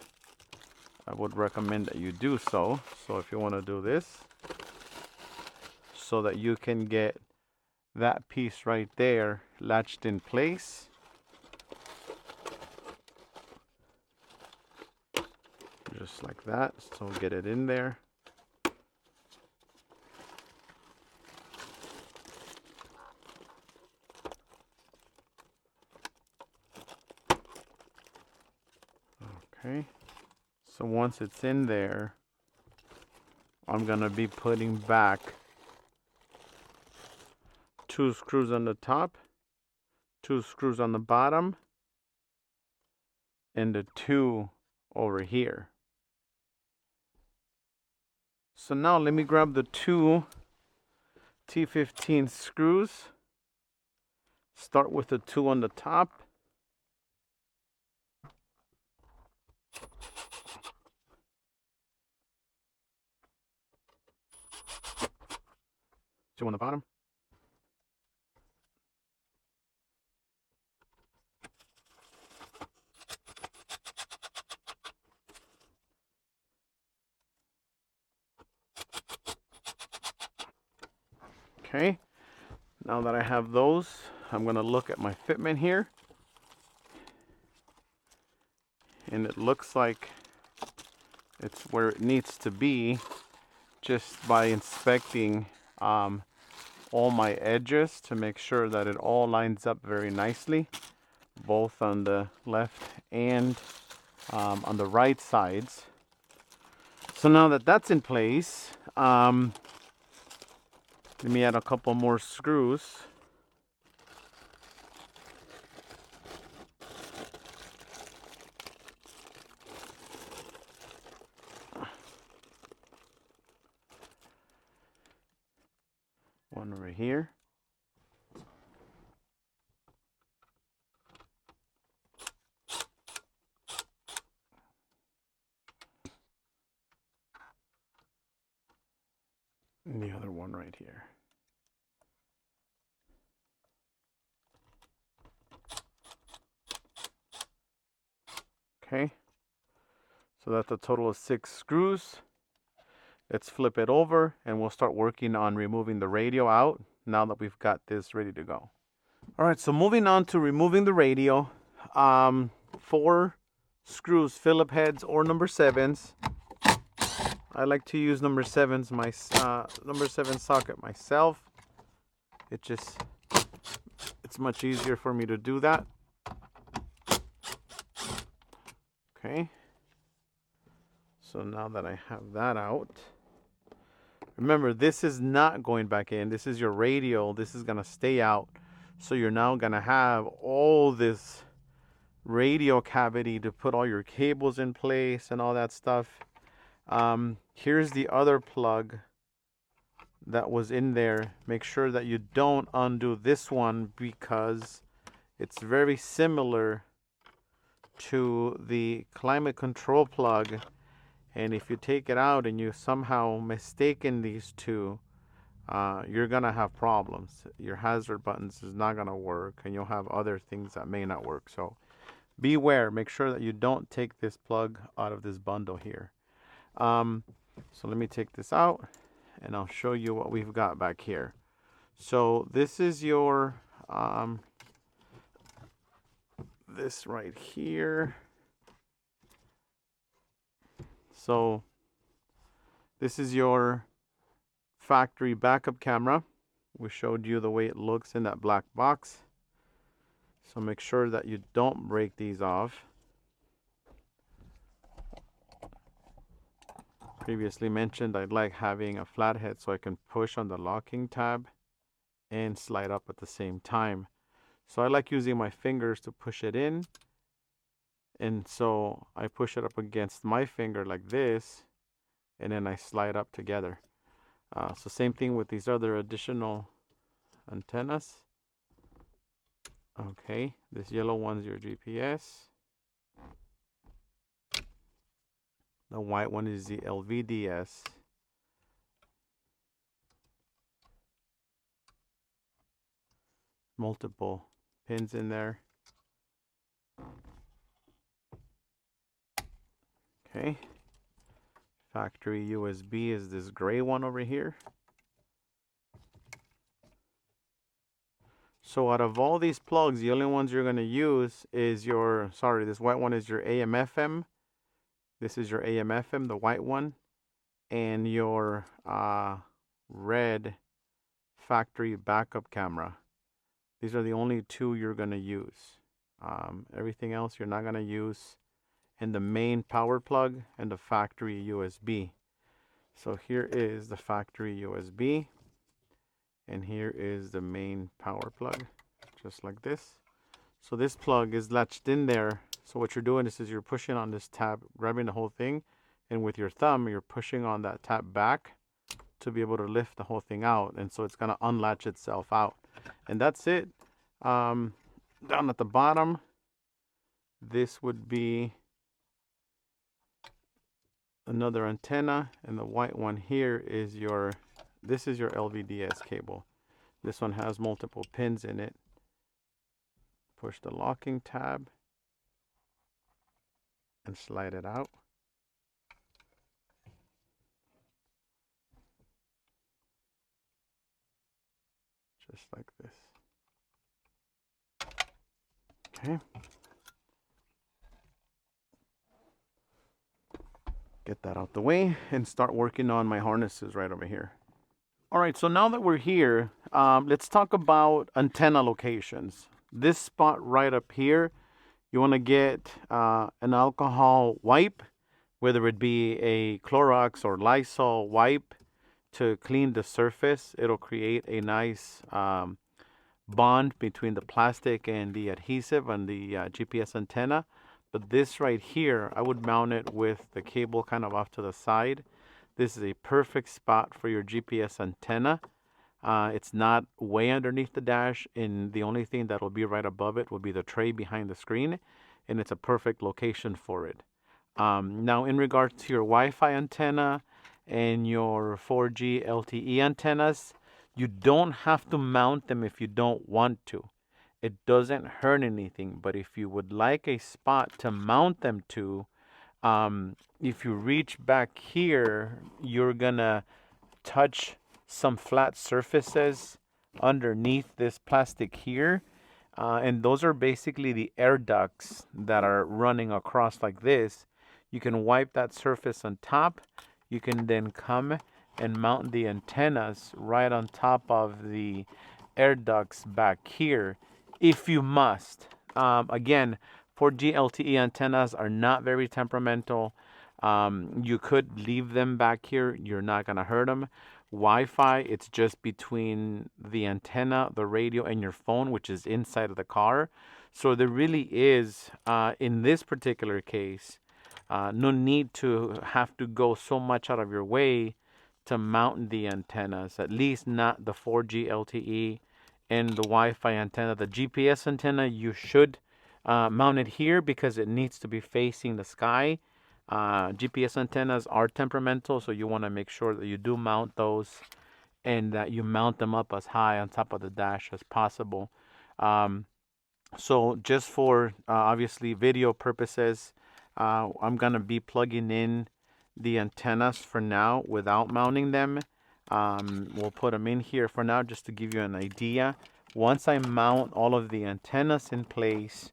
I would recommend that you do so. So if you want to do this, so that you can get that piece right there latched in place. Just like that. So get it in there. Okay. So once it's in there, I'm gonna be putting back 2 screws on the top, 2 screws on the bottom, and the 2 over here. So now let me grab the 2 T15 screws. Start with the 2 on the top. Two on the bottom. Okay, now that I have those, I'm going to look at my fitment here. And it looks like it's where it needs to be just by inspecting all my edges to make sure that it all lines up very nicely, both on the left and on the right sides. So now that that's in place, let me add a couple more screws. One over here. And the other one right here. Okay, so that's a total of 6 screws. Let's flip it over and we'll start working on removing the radio out now that we've got this ready to go. All right, so moving on to removing the radio. 4 screws, Phillip heads or number 7s. I like to use number 7s, number 7 socket myself. It's much easier for me to do that. Okay. So now that I have that out, remember this is not going back in. This is your radio. This is gonna stay out. So you're now gonna have all this radio cavity to put all your cables in place and all that stuff. Here's the other plug that was in there. Make sure that you don't undo this one because it's very similar to the climate control plug, and if you take it out and you somehow mistaken these two, you're gonna have problems. Your hazard buttons is not gonna work and you'll have other things that may not work. So beware, make sure that you don't take this plug out of this bundle here. So let me take this out and I'll show you what we've got back here. So this is your this right here. So this is your factory backup camera. We showed you the way it looks in that black box. So make sure that you don't break these off. Previously mentioned, I like having a flathead so I can push on the locking tab and slide up at the same time. So I like using my fingers to push it in. And so I push it up against my finger like this. and then I slide up together. So same thing with these other additional antennas. Okay, this yellow one's your GPS. The white one is the LVDS. Multiple pins in there. Okay. Factory USB is this gray one over here. So out of all these plugs, the only ones you're going to use is your, sorry, this white one is your AM/FM. This is your AM/FM, the white one. And your red factory backup camera. These are the only two you're going to use. Everything else you're not going to use. And the main power plug and the factory USB. So here is the factory USB. And here is the main power plug, just like this. So this plug is latched in there. So what you're doing is you're pushing on this tab, grabbing the whole thing, and with your thumb, you're pushing on that tab back to be able to lift the whole thing out. And so it's gonna unlatch itself out. And that's it. Down at the bottom, this would be another antenna, and the white one here is your, this is your LVDS cable. This one has multiple pins in it. Push the locking tab and slide it out. Just like this. Okay. Get that out the way and start working on my harnesses right over here. All right, so now that we're here, let's talk about antenna locations. This spot right up here, you want to get an alcohol wipe, whether it be a Clorox or Lysol wipe to clean the surface. It'll create a nice bond between the plastic and the adhesive on the GPS antenna. But this right here, I would mount it with the cable kind of off to the side. This is a perfect spot for your GPS antenna. It's not way underneath the dash, and the only thing that will be right above it will be the tray behind the screen, and it's a perfect location for it. Now, in regards to your Wi-Fi antenna and your 4G LTE antennas, you don't have to mount them if you don't want to. It doesn't hurt anything, but if you would like a spot to mount them to, if you reach back here, you're gonna touch some flat surfaces underneath this plastic here. And those are basically the air ducts that are running across like this. You can wipe that surface on top. You can then come and mount the antennas right on top of the air ducts back here if you must. Again, 4G LTE antennas are not very temperamental. You could leave them back here. You're not going to hurt them. Wi-Fi, it's just between the antenna, the radio, and your phone, which is inside of the car. So there really is, in this particular case, no need to have to go so much out of your way to mount the antennas, at least not the 4G LTE and the Wi-Fi antenna. The GPS antenna, you should mount it here because it needs to be facing the sky. GPS antennas are temperamental, so you want to make sure that you do mount those and that you mount them up as high on top of the dash as possible. So just for obviously video purposes, I'm going to be plugging in the antennas for now without mounting them. We'll put them in here for now just to give you an idea. Once I mount all of the antennas in place,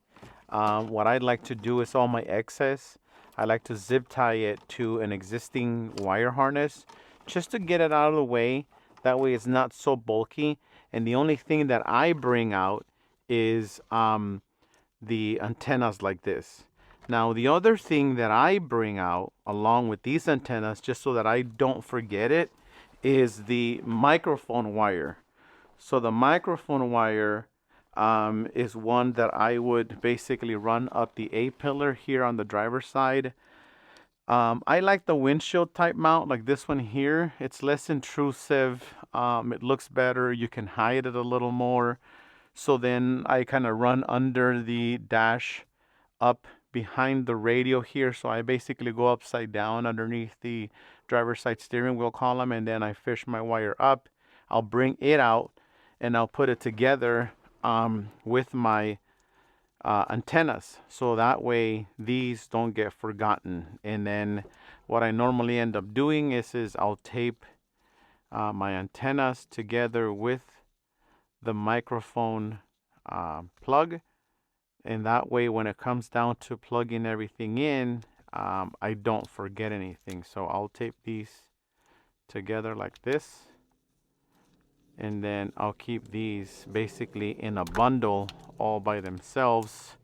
what I'd like to do is all my excess, I like to zip tie it to an existing wire harness just to get it out of the way. That way it's not so bulky. And the only thing that I bring out is the antennas like this. Now, the other thing that I bring out along with these antennas, just so that I don't forget it, is the microphone wire. So the microphone wire is one that I would basically run up the A pillar here on the driver's side. I like the windshield type mount, like this one here. It's less intrusive. It looks better. You can hide it a little more. So then I kind of run under the dash up behind the radio here. So I basically go upside down underneath the driver's side steering wheel column, and then I fish my wire up. I'll bring it out and I'll put it together with my antennas, so that way these don't get forgotten. And then what I normally end up doing is I'll tape my antennas together with the microphone plug, and that way when it comes down to plugging everything in, I don't forget anything. So I'll tape these together like this, and then I'll keep these basically in a bundle all by themselves,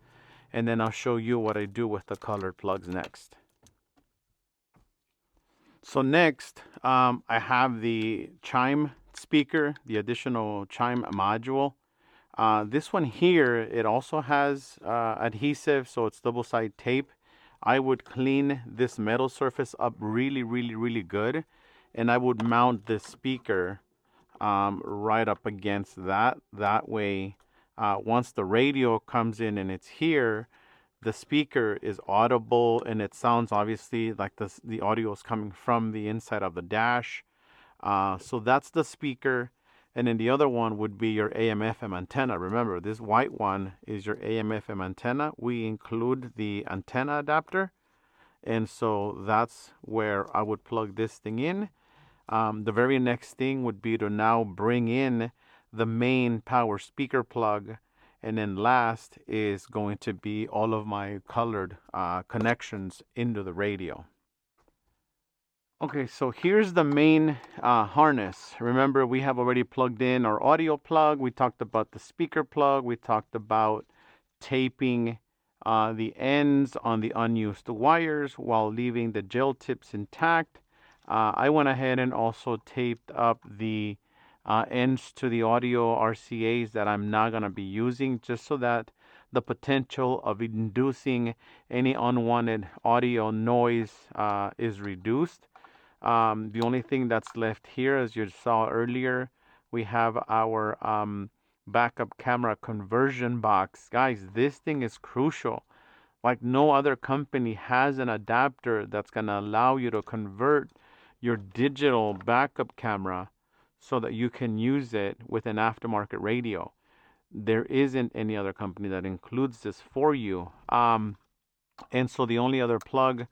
and then I'll show you what I do with the colored plugs next. So next, I have the chime speaker, the additional chime module. This one here, it also has adhesive, so it's double-sided tape. I would clean this metal surface up really good, and I would mount this speaker right up against that. That way, once the radio comes in and it's here, the speaker is audible, and it sounds obviously like the audio is coming from the inside of the dash. So that's the speaker. And then the other one would be your AM/FM antenna. Remember, this white one is your AM/FM antenna. We include the antenna adapter, and so that's where I would plug this thing in. The very next thing would be to now bring in the main power speaker plug, and then last is going to be all of my colored connections into the radio. Okay, so here's the main harness. Remember, we have already plugged in our audio plug. We talked about the speaker plug. We talked about taping the ends on the unused wires while leaving the gel tips intact. I went ahead and also taped up the ends to the audio RCAs that I'm not going to be using, just so that the potential of inducing any unwanted audio noise is reduced. The only thing that's left here, as you saw earlier, we have our backup camera conversion box. Guys, this thing is crucial. Like, no other company has an adapter that's going to allow you to convert your digital backup camera so that you can use it with an aftermarket radio. There isn't any other company that includes this for you. And so the only other plug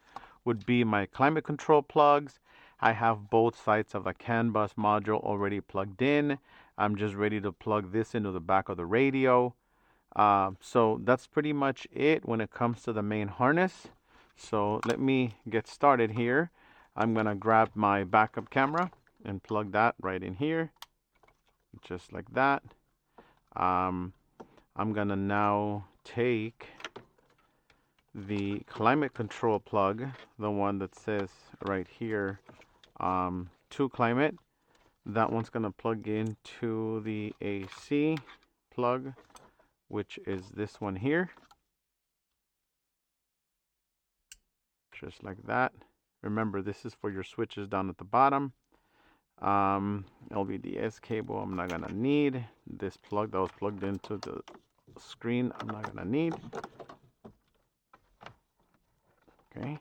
would be my climate control plugs. I have both sides of the CAN bus module already plugged in. I'm just ready to plug this into the back of the radio. So that's pretty much it when it comes to the main harness. So let me get started here. I'm going to grab my backup camera and plug that right in here, just like that. I'm going to now take the climate control plug, the one that says right here, to climate. That one's going to plug into the AC plug, which is this one here, just like that. Remember, this is for your switches down at the bottom. LVDS cable I'm not gonna need. This plug that was plugged into the screen I'm not gonna need. Okay,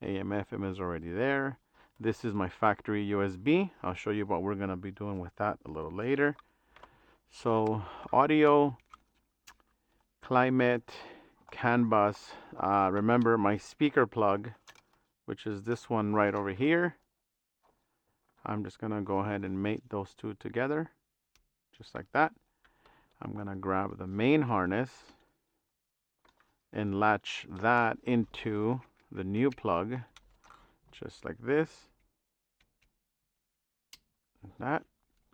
AM/FM is already there. This is my factory USB. I'll show you what we're gonna be doing with that a little later. So audio, climate, CAN bus. Remember my speaker plug, which is this one right over here. I'm just gonna go ahead and mate those two together, just like that. I'm gonna grab the main harness and latch that into the new plug, just like this. Like that.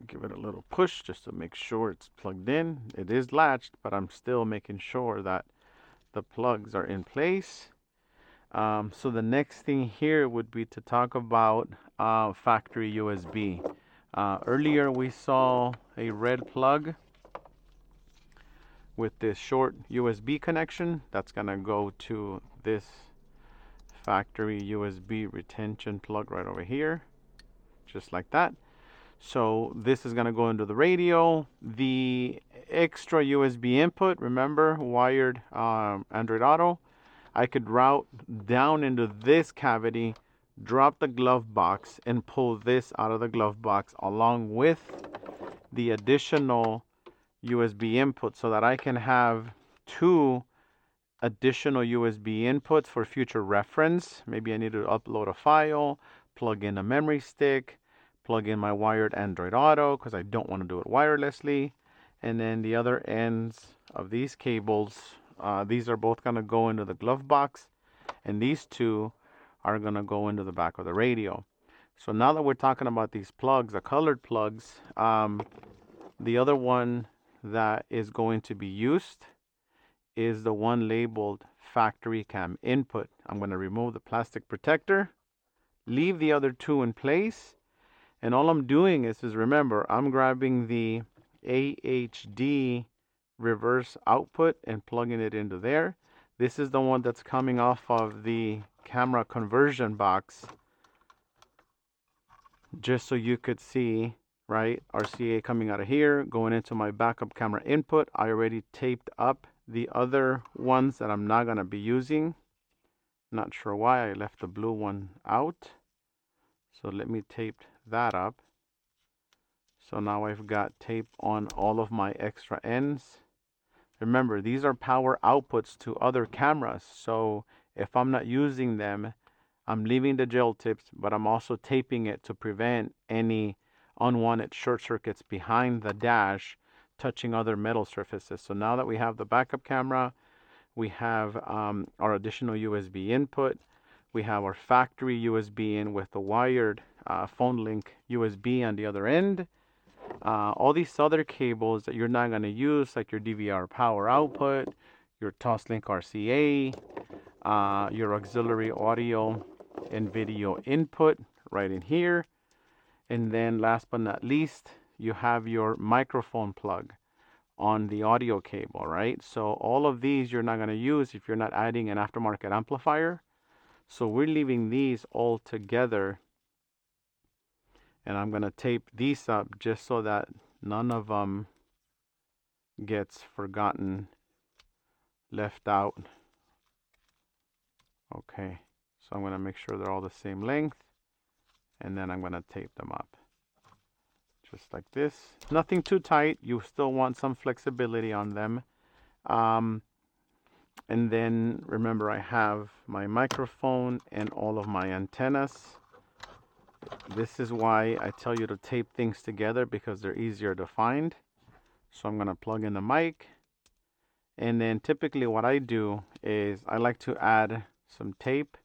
Give it a little push just to make sure it's plugged in. It is latched, but I'm still making sure that the plugs are in place. So the next thing here would be to talk about factory USB. Earlier we saw a red plug with this short USB connection that's gonna go to this factory USB retention plug right over here, just like that. So this is going to go into the radio. The extra USB input, remember, wired Android Auto, I could route down into this cavity, drop the glove box, and pull this out of the glove box along with the additional USB input so that I can have two additional USB inputs for future reference. Maybe I need to upload a file, plug in a memory stick, plug in my wired Android Auto because I don't want to do it wirelessly. And then the other ends of these cables, these are both going to go into the glove box, and these two are going to go into the back of the radio. So now that we're talking about these plugs, the colored plugs, the other one that is going to be used is the one labeled factory cam input. I'm going to remove the plastic protector, leave the other two in place, and all I'm doing is remember, I'm grabbing the AHD reverse output and plugging it into there. This is the one that's coming off of the camera conversion box, just so you could see, right? RCA coming out of here, going into my backup camera input. I already taped up the other ones that I'm not going to be using. Not sure why I left the blue one out. So let me tape that up. So now I've got tape on all of my extra ends. Remember, these are power outputs to other cameras. So if I'm not using them, I'm leaving the gel tips, but I'm also taping it to prevent any unwanted short circuits behind the dash touching other metal surfaces. So now that we have the backup camera, we have our additional USB input, we have our factory USB in with the wired phone link USB on the other end. All these other cables that you're not going to use, like your DVR power output, your Toslink RCA, your auxiliary audio and video input right in here. And then last but not least, you have your microphone plug on the audio cable, right? So all of these you're not going to use if you're not adding an aftermarket amplifier. So we're leaving these all together, and I'm going to tape these up just so that none of them gets forgotten, left out. Okay, so I'm going to make sure they're all the same length, and then I'm going to tape them up just like this. Nothing too tight. You still want some flexibility on them. And then remember, I have my microphone and all of my antennas. This is why I tell you to tape things together, because they're easier to find. So I'm going to plug in the mic. And then typically what I do is I like to add some tape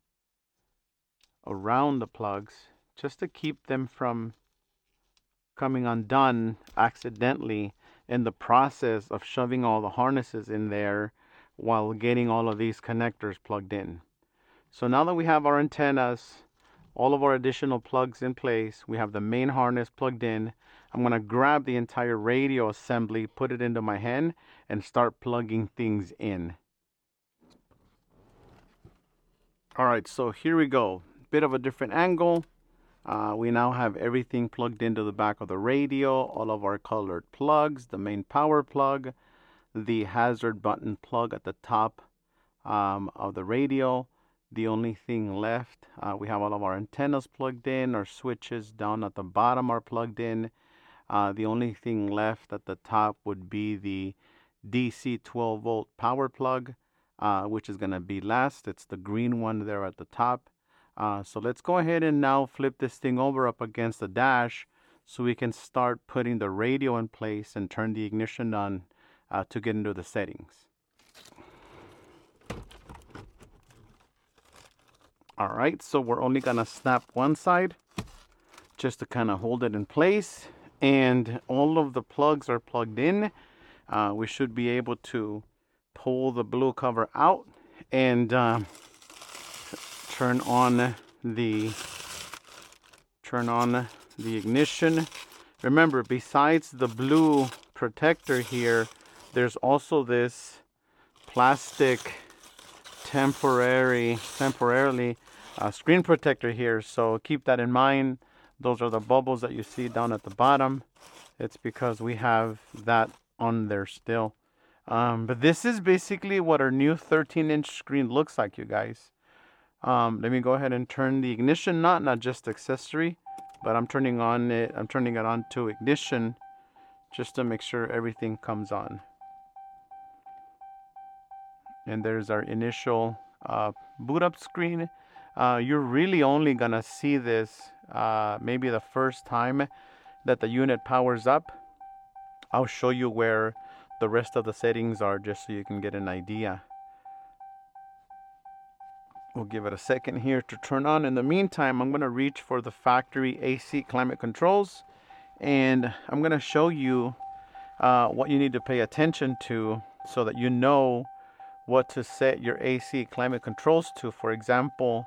around the plugs just to keep them from coming undone accidentally in the process of shoving all the harnesses in there while getting all of these connectors plugged in. So now that we have our antennas, all of our additional plugs in place, we have the main harness plugged in, I'm going to grab the entire radio assembly, put it into my hand, and start plugging things in. Alright, so here we go. Bit of a different angle. We now have everything plugged into the back of the radio, all of our colored plugs, the main power plug, the hazard button plug at the top of the radio. The only thing left, we have all of our antennas plugged in, our switches down at the bottom are plugged in. The only thing left at the top would be the DC 12 volt power plug, which is going to be last. It's the green one there at the top. So let's go ahead and now flip this thing over up against the dash so we can start putting the radio in place and turn the ignition on to get into the settings. Alright, so we're only going to snap one side just to kind of hold it in place, and all of the plugs are plugged in. We should be able to pull the blue cover out and turn on the ignition. Remember, besides the blue protector here, there's also this plastic temporarily screen protector here, so keep that in mind. Those are the bubbles that you see down at the bottom. It's because we have that on there still. But this is basically what our new 13-inch screen looks like, you guys. Let me go ahead and turn the ignition knot, not just accessory, but I'm turning it on to ignition just to make sure everything comes on. And there's our initial boot up screen. You're really only gonna see this maybe the first time that the unit powers up. I'll show you where the rest of the settings are just so you can get an idea. We'll give it a second here to turn on. In the meantime, I'm going to reach for the factory AC climate controls, and I'm going to show you what you need to pay attention to so that you know what to set your AC climate controls to. For example,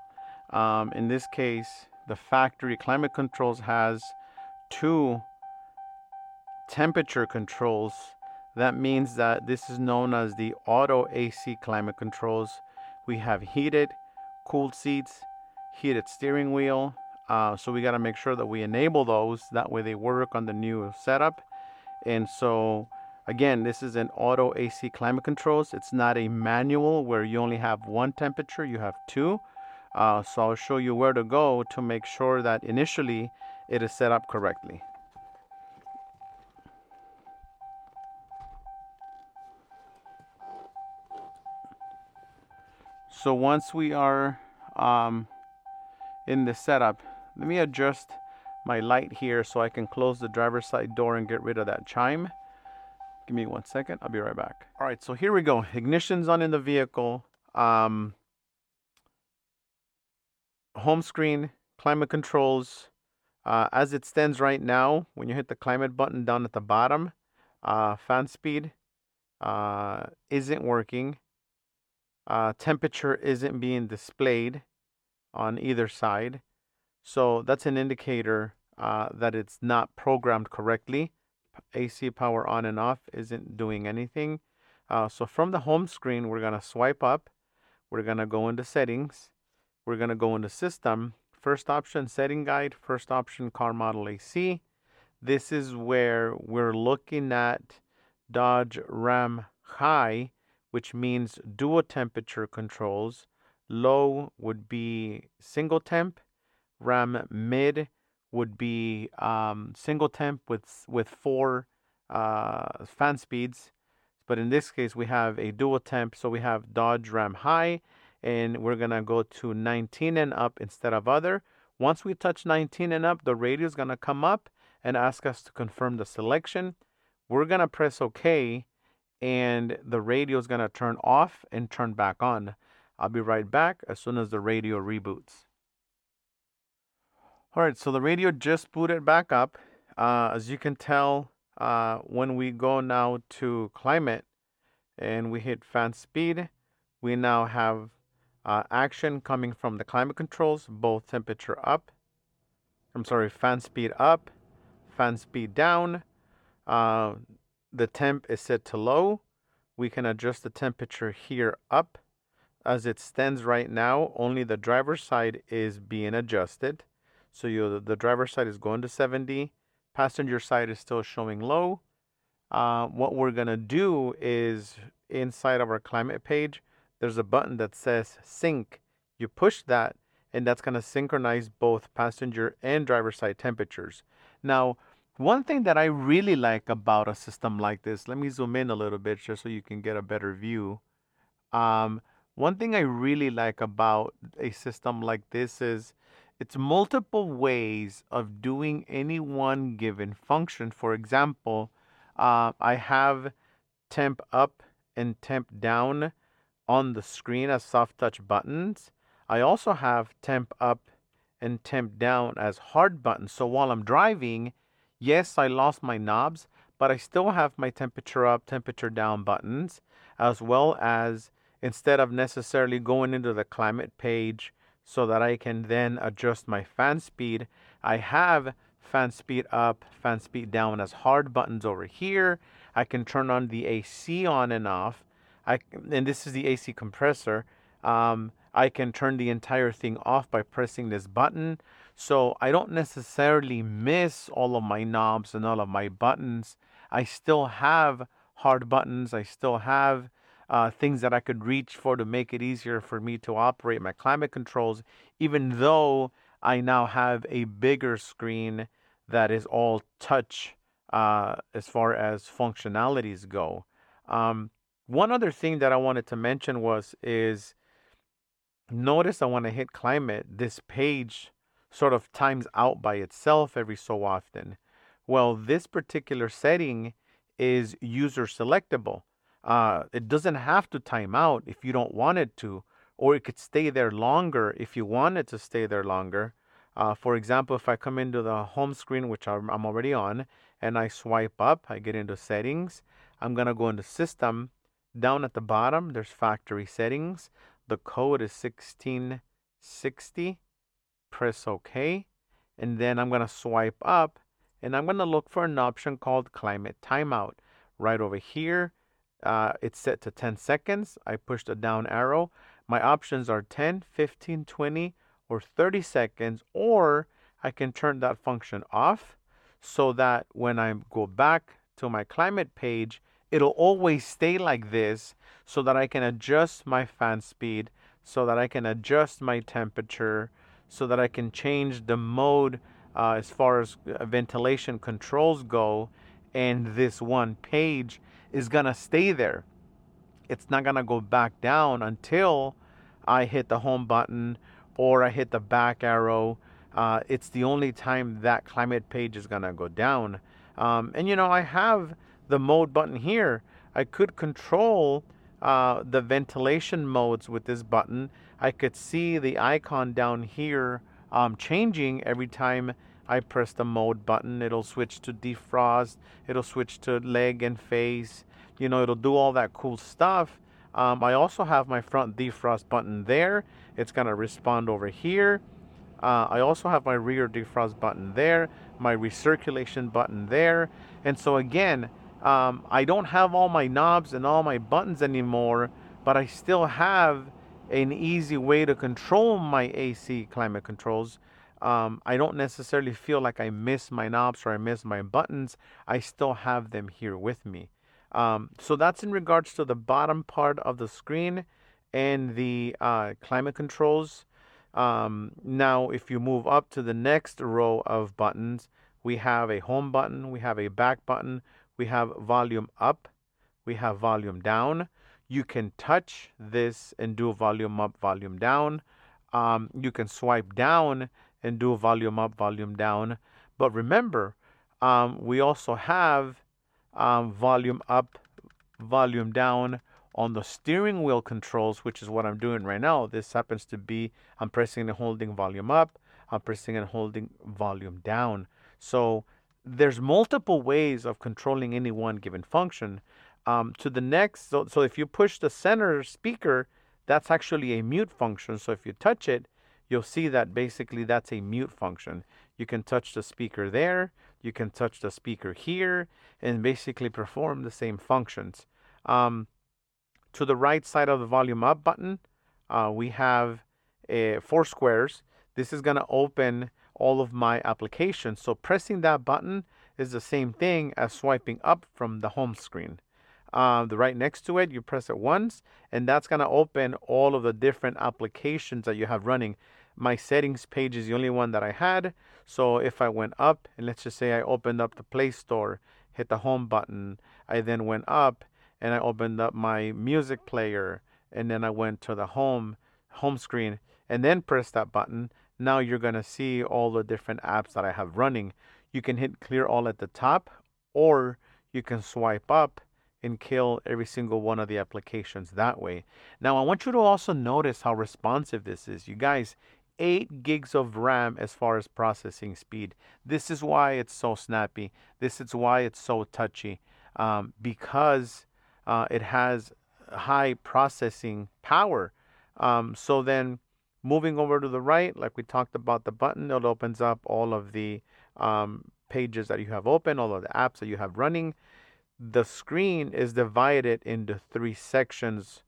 in this case, the factory climate controls has 2 temperature controls. That means that this is known as the auto AC climate controls. We have heated, cooled seats, heated steering wheel. So we got to make sure that we enable those. That way they work on the new setup. And so again, this is an auto AC climate controls. It's not a manual where you only have 1 temperature, you have 2. So I'll show you where to go to make sure that initially it is set up correctly. So once we are in the setup, let me adjust my light here so I can close the driver's side door and get rid of that chime. Give me 1 second. I'll be right back. All right, so here we go. Ignition's on in the vehicle. Home screen, climate controls. As it stands right now, when you hit the climate button down at the bottom, fan speed isn't working. Temperature isn't being displayed on either side. So that's an indicator that it's not programmed correctly. AC power on and off isn't doing anything. So from the home screen, we're going to swipe up. We're going to go into settings. We're going to go into system. First option, setting guide. First option, car model AC. This is where we're looking at Dodge Ram High, which means dual temperature controls. Low would be single temp. Ram mid would be single temp with 4 fan speeds. But in this case, we have a dual temp. So we have Dodge Ram High, and we're going to go to 19 and up instead of other. Once we touch 19 and up, the radio is going to come up and ask us to confirm the selection. We're going to press OK, and the radio is going to turn off and turn back on. I'll be right back as soon as the radio reboots. All right, so the radio just booted back up. As you can tell, when we go now to climate and we hit fan speed, we now have action coming from the climate controls, both temperature up. Fan speed up, fan speed down. The temp is set to low. We can adjust the temperature here up. As it stands right now, only the driver's side is being adjusted. So the driver's side is going to 70. Passenger side is still showing low. What we're going to do is inside of our climate page, there's a button that says sync. You push that, and that's going to synchronize both passenger and driver's side temperatures. Now, one thing that I really like about a system like this, let me zoom in a little bit just so you can get a better view. One thing I really like about a system like this is it's multiple ways of doing any one given function. For example, I have temp up and temp down on the screen as soft touch buttons. I also have temp up and temp down as hard buttons. So while I'm driving, yes, I lost my knobs, but I still have my temperature up, temperature down buttons, as well as instead of necessarily going into the climate page so that I can then adjust my fan speed, I have fan speed up, fan speed down as hard buttons over here. I can turn on the AC on and off. And this is the AC compressor. I can turn the entire thing off by pressing this button. So I don't necessarily miss all of my knobs and all of my buttons. I still have hard buttons. I still have things that I could reach for to make it easier for me to operate my climate controls, even though I now have a bigger screen that is all touch as far as functionalities go. One other thing that I wanted to mention is notice that when I hit climate, this page sort of times out by itself every so often. Well, this particular setting is user selectable. It doesn't have to time out if you don't want it to, or it could stay there longer if you want it to stay there longer. For example, if I come into the home screen, which I'm already on, and I swipe up, I get into settings. I'm going to go into system. Down at the bottom, there's factory settings. The code is 1660. Press OK. And then I'm going to swipe up and I'm going to look for an option called climate timeout. Right over here, it's set to 10 seconds. I push the down arrow. My options are 10, 15, 20, or 30 seconds, or I can turn that function off so that when I go back to my climate page, it'll always stay like this so that I can adjust my fan speed, so that I can adjust my temperature, so that I can change the mode as far as ventilation controls go. And this one page is going to stay there. It's not going to go back down until I hit the home button or I hit the back arrow. It's the only time that climate page is going to go down. And I have the mode button here. I could control the ventilation modes with this button. I could see the icon down here changing every time I press the mode button. It'll switch to defrost. It'll switch to leg and face. It'll do all that cool stuff. I also have my front defrost button there. It's going to respond over here. I also have my rear defrost button there, my recirculation button there. And so again, I don't have all my knobs and all my buttons anymore, but I still have an easy way to control my AC climate controls. I don't necessarily feel like I miss my knobs or I miss my buttons. I still have them here with me. So that's in regards to the bottom part of the screen and the climate controls. Now, if you move up to the next row of buttons, we have a home button, we have a back button, we have volume up, we have volume down. You can touch this and do volume up, volume down. You can swipe down and do volume up, volume down. But remember, we also have volume up, volume down on the steering wheel controls, which is what I'm doing right now. This happens to be, I'm pressing and holding volume up, I'm pressing and holding volume down. So there's multiple ways of controlling any one given function. To the next, so if you push the center speaker, that's actually a mute function. So if you touch it, you'll see that basically that's a mute function. You can touch the speaker there, you can touch the speaker here, and basically perform the same functions. To the right side of the volume up button, we have 4 squares. This is going to open all of my applications. So pressing that button is the same thing as swiping up from the home screen. The right next to it, you press it once, and that's going to open all of the different applications that you have running. My settings page is the only one that I had. So if I went up, and let's just say I opened up the Play Store, hit the home button, I then went up and I opened up my music player, and then I went to the home screen and then press that button. Now you're going to see all the different apps that I have running. You can hit clear all at the top, or you can swipe up and kill every single one of the applications that way. Now, I want you to also notice how responsive this is. You guys, 8 gigs of RAM as far as processing speed. This is why it's so snappy. This is why it's so touchy, because it has high processing power. So then moving over to the right, like we talked about the button, it opens up all of the pages that you have open, all of the apps that you have running. The screen is divided into 3 sections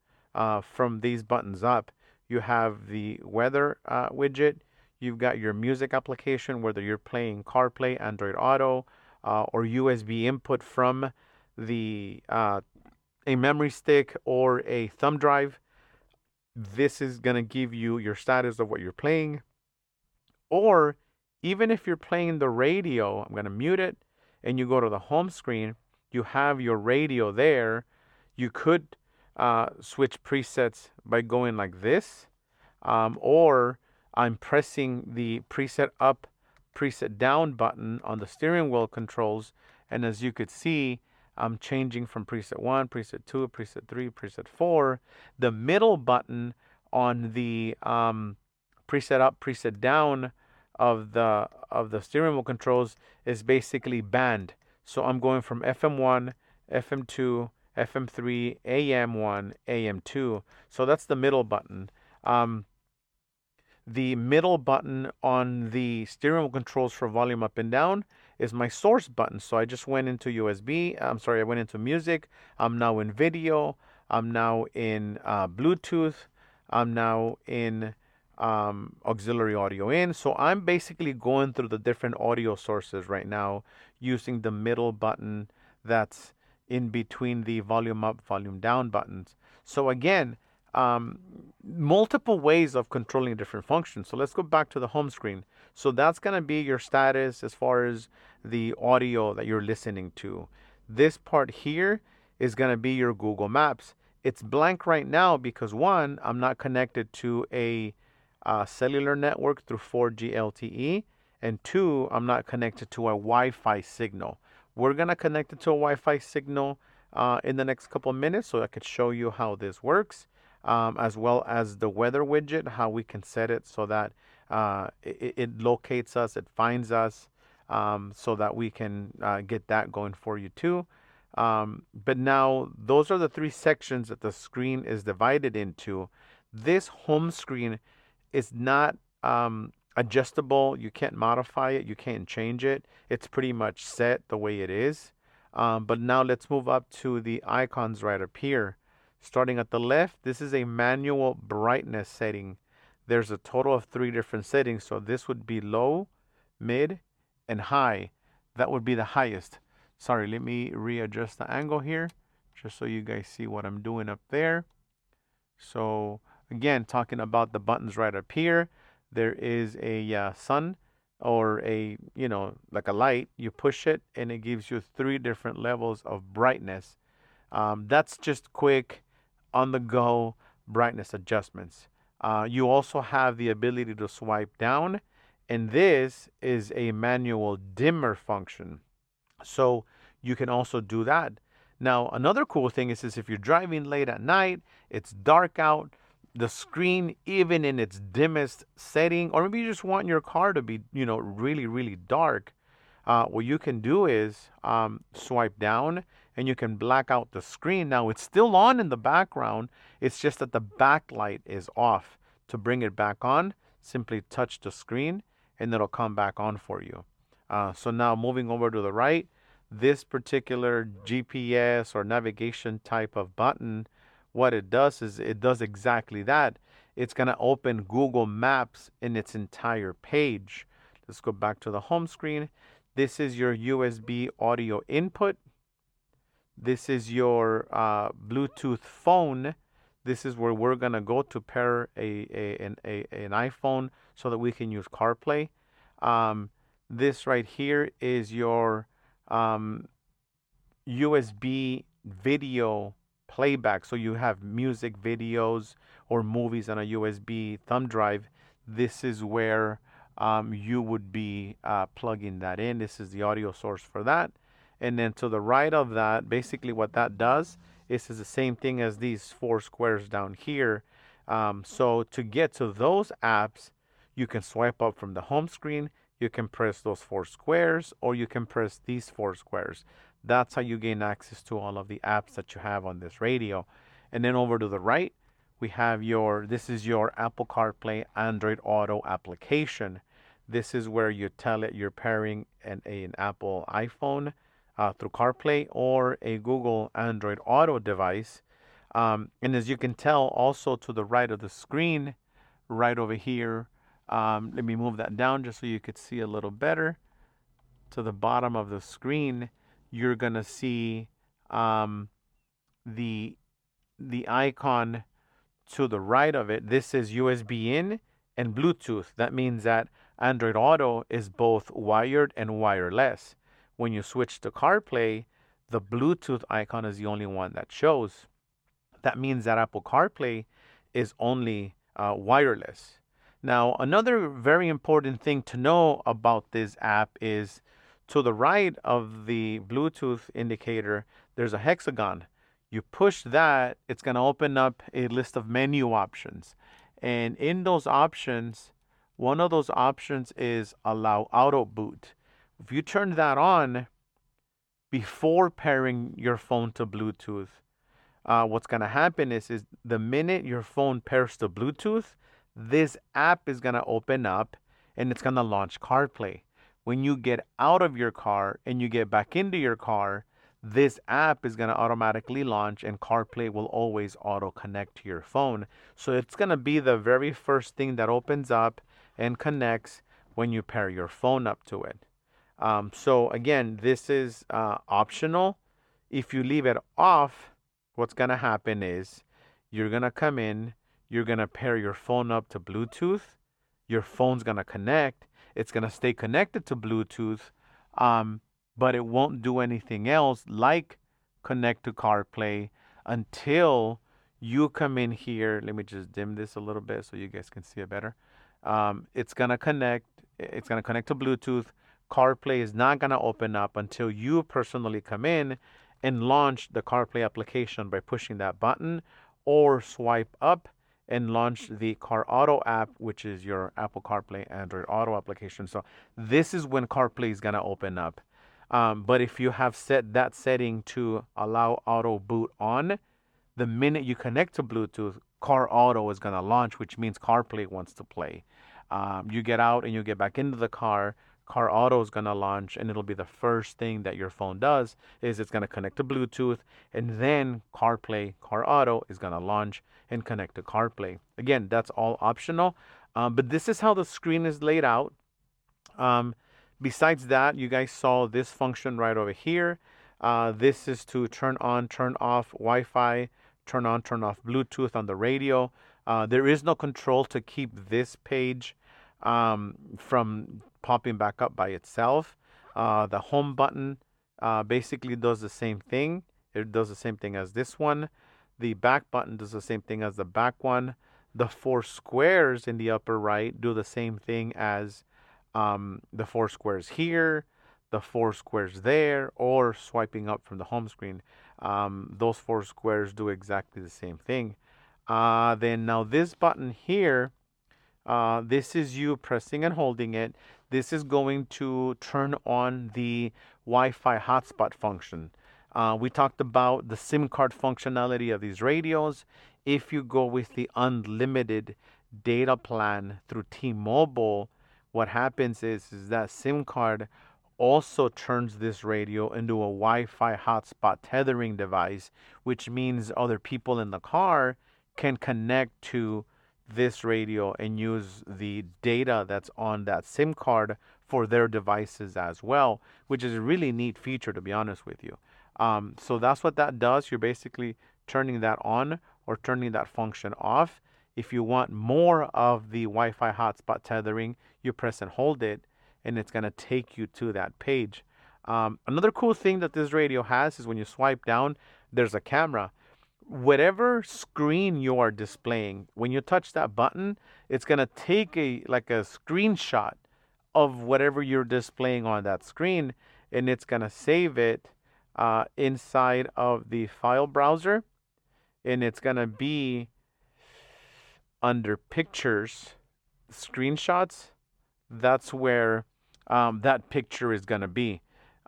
from these buttons up. You have the weather widget. You've got your music application, whether you're playing CarPlay, Android Auto, or USB input from the a memory stick or a thumb drive. This is going to give you your status of what you're playing. Or even if you're playing the radio, I'm going to mute it, and you go to the home screen, you have your radio there. You could switch presets by going like this, or I'm pressing the preset up, preset down button on the steering wheel controls, and as you could see, I'm changing from preset 1, preset 2, preset 3, preset 4. The middle button on the preset up, preset down of the steering wheel controls is basically band. So I'm going from FM1, FM2, FM3, AM1, AM2. So that's the middle button. The middle button on the steering wheel controls for volume up and down is my source button. So I just went into USB. I went into music. I'm now in video. I'm now in Bluetooth. I'm now in auxiliary audio in. So I'm basically going through the different audio sources right now using the middle button that's in between the volume up, volume down buttons. So again, multiple ways of controlling different functions. So let's go back to the home screen. So that's going to be your status as far as the audio that you're listening to. This part here is going to be your Google Maps. It's blank right now because one, I'm not connected to a cellular network through 4G LTE, and two, I'm not connected to a Wi-Fi signal. We're going to connect it to a Wi-Fi signal in the next couple of minutes so I could show you how this works. As well as the weather widget, how we can set it so that it locates us, it finds us, so that we can get that going for you too. But now those are the three sections that the screen is divided into. This home screen is not adjustable. You can't modify it. You can't change it. It's pretty much set the way it is. But now let's move up to the icons right up here. Starting at the left, this is a manual brightness setting. There's a total of 3 different settings. So this would be low, mid, and high. That would be the highest. Sorry, let me readjust the angle here just so you guys see what I'm doing up there. So again, talking about the buttons right up here, there is a sun or a, like a light. You push it and it gives you 3 different levels of brightness. That's just quick on the go brightness adjustments. You also have the ability to swipe down, and this is a manual dimmer function. So you can also do that. Now, another cool thing is if you're driving late at night, it's dark out, the screen, even in its dimmest setting, or maybe you just want your car to be, really, really dark, what you can do is swipe down and you can black out the screen. Now it's still on in the background. It's just that the backlight is off. To bring it back on, simply touch the screen and it'll come back on for you. So now moving over to the right, this particular GPS or navigation type of button, what it does is it does exactly that. It's going to open Google Maps in its entire page. Let's go back to the home screen. This is your USB audio input. This is your Bluetooth phone. This is where we're going to go to pair an iPhone so that we can use CarPlay. This right here is your USB video playback. So you have music, videos, or movies on a USB thumb drive. This is where you would be plugging that in. This is the audio source for that. And then to the right of that, basically what that does is the same thing as these 4 squares down here. So to get to those apps, you can swipe up from the home screen. You can press those 4 squares, or you can press these 4 squares. That's how you gain access to all of the apps that you have on this radio. And then over to the right, we have this is your Apple CarPlay Android Auto application. This is where you tell it you're pairing an Apple iPhone through CarPlay or a Google Android Auto device. And as you can tell, also to the right of the screen, right over here, let me move that down just so you could see a little better. To the bottom of the screen, you're gonna see the icon to the right of it. This is USB in and Bluetooth. That means that Android Auto is both wired and wireless. When you switch to CarPlay, the Bluetooth icon is the only one that shows. That means that Apple CarPlay is only wireless. Now, another very important thing to know about this app is to the right of the Bluetooth indicator, there's a hexagon. You push that, it's going to open up a list of menu options. And in those options, one of those options is allow auto boot. If you turn that on before pairing your phone to Bluetooth, what's going to happen is the minute your phone pairs to Bluetooth, this app is going to open up and it's going to launch CarPlay. When you get out of your car and you get back into your car, this app is going to automatically launch and CarPlay will always auto connect to your phone. So it's going to be the very first thing that opens up and connects when you pair your phone up to it. So again, this is optional. If you leave it off, what's going to happen is you're going to come in, you're going to pair your phone up to Bluetooth, your phone's going to connect, it's going to stay connected to Bluetooth, but it won't do anything else like connect to CarPlay until you come in here. Let me just dim this a little bit so you guys can see it better. It's going to connect to Bluetooth. CarPlay is not going to open up until you personally come in and launch the CarPlay application by pushing that button or swipe up and launch the CarAuto app, which is your Apple CarPlay Android Auto application. So this is when CarPlay is going to open up. But if you have set that setting to allow auto boot on, the minute you connect to Bluetooth, CarAuto is going to launch, which means CarPlay wants to play. You get out and you get back into the car, CarAuto is going to launch, and it'll be the first thing that your phone does is it's going to connect to Bluetooth, and then CarAuto is going to launch and connect to CarPlay. Again, that's all optional, but this is how the screen is laid out. Besides that, you guys saw this function right over here. This is to turn on, turn off Wi-Fi, turn on, turn off Bluetooth on the radio. There is no control to keep this page from popping back up by itself. The home button basically does the same thing. It does the same thing as this one. The back button does the same thing as the back one. The 4 squares in the upper right do the same thing as the 4 squares here, the 4 squares there, or swiping up from the home screen. Those 4 squares do exactly the same thing. Then now this button here, this is you pressing and holding it. This is going to turn on the Wi-Fi hotspot function. We talked about the SIM card functionality of these radios. If you go with the unlimited data plan through T-Mobile, what happens is that SIM card also turns this radio into a Wi-Fi hotspot tethering device, which means other people in the car can connect to this radio and use the data that's on that SIM card for their devices as well, which is a really neat feature, to be honest with you. So that's what that does. You're basically turning that on or turning that function off. If you want more of the Wi-Fi hotspot tethering, you press and hold it, and it's going to take you to that page. Another cool thing that this radio has is when you swipe down, there's a camera. Whatever screen you are displaying, when you touch that button, it's going to take a screenshot of whatever you're displaying on that screen, and it's going to save it inside of the file browser, and it's going to be under pictures, screenshots. That's where that picture is going to be.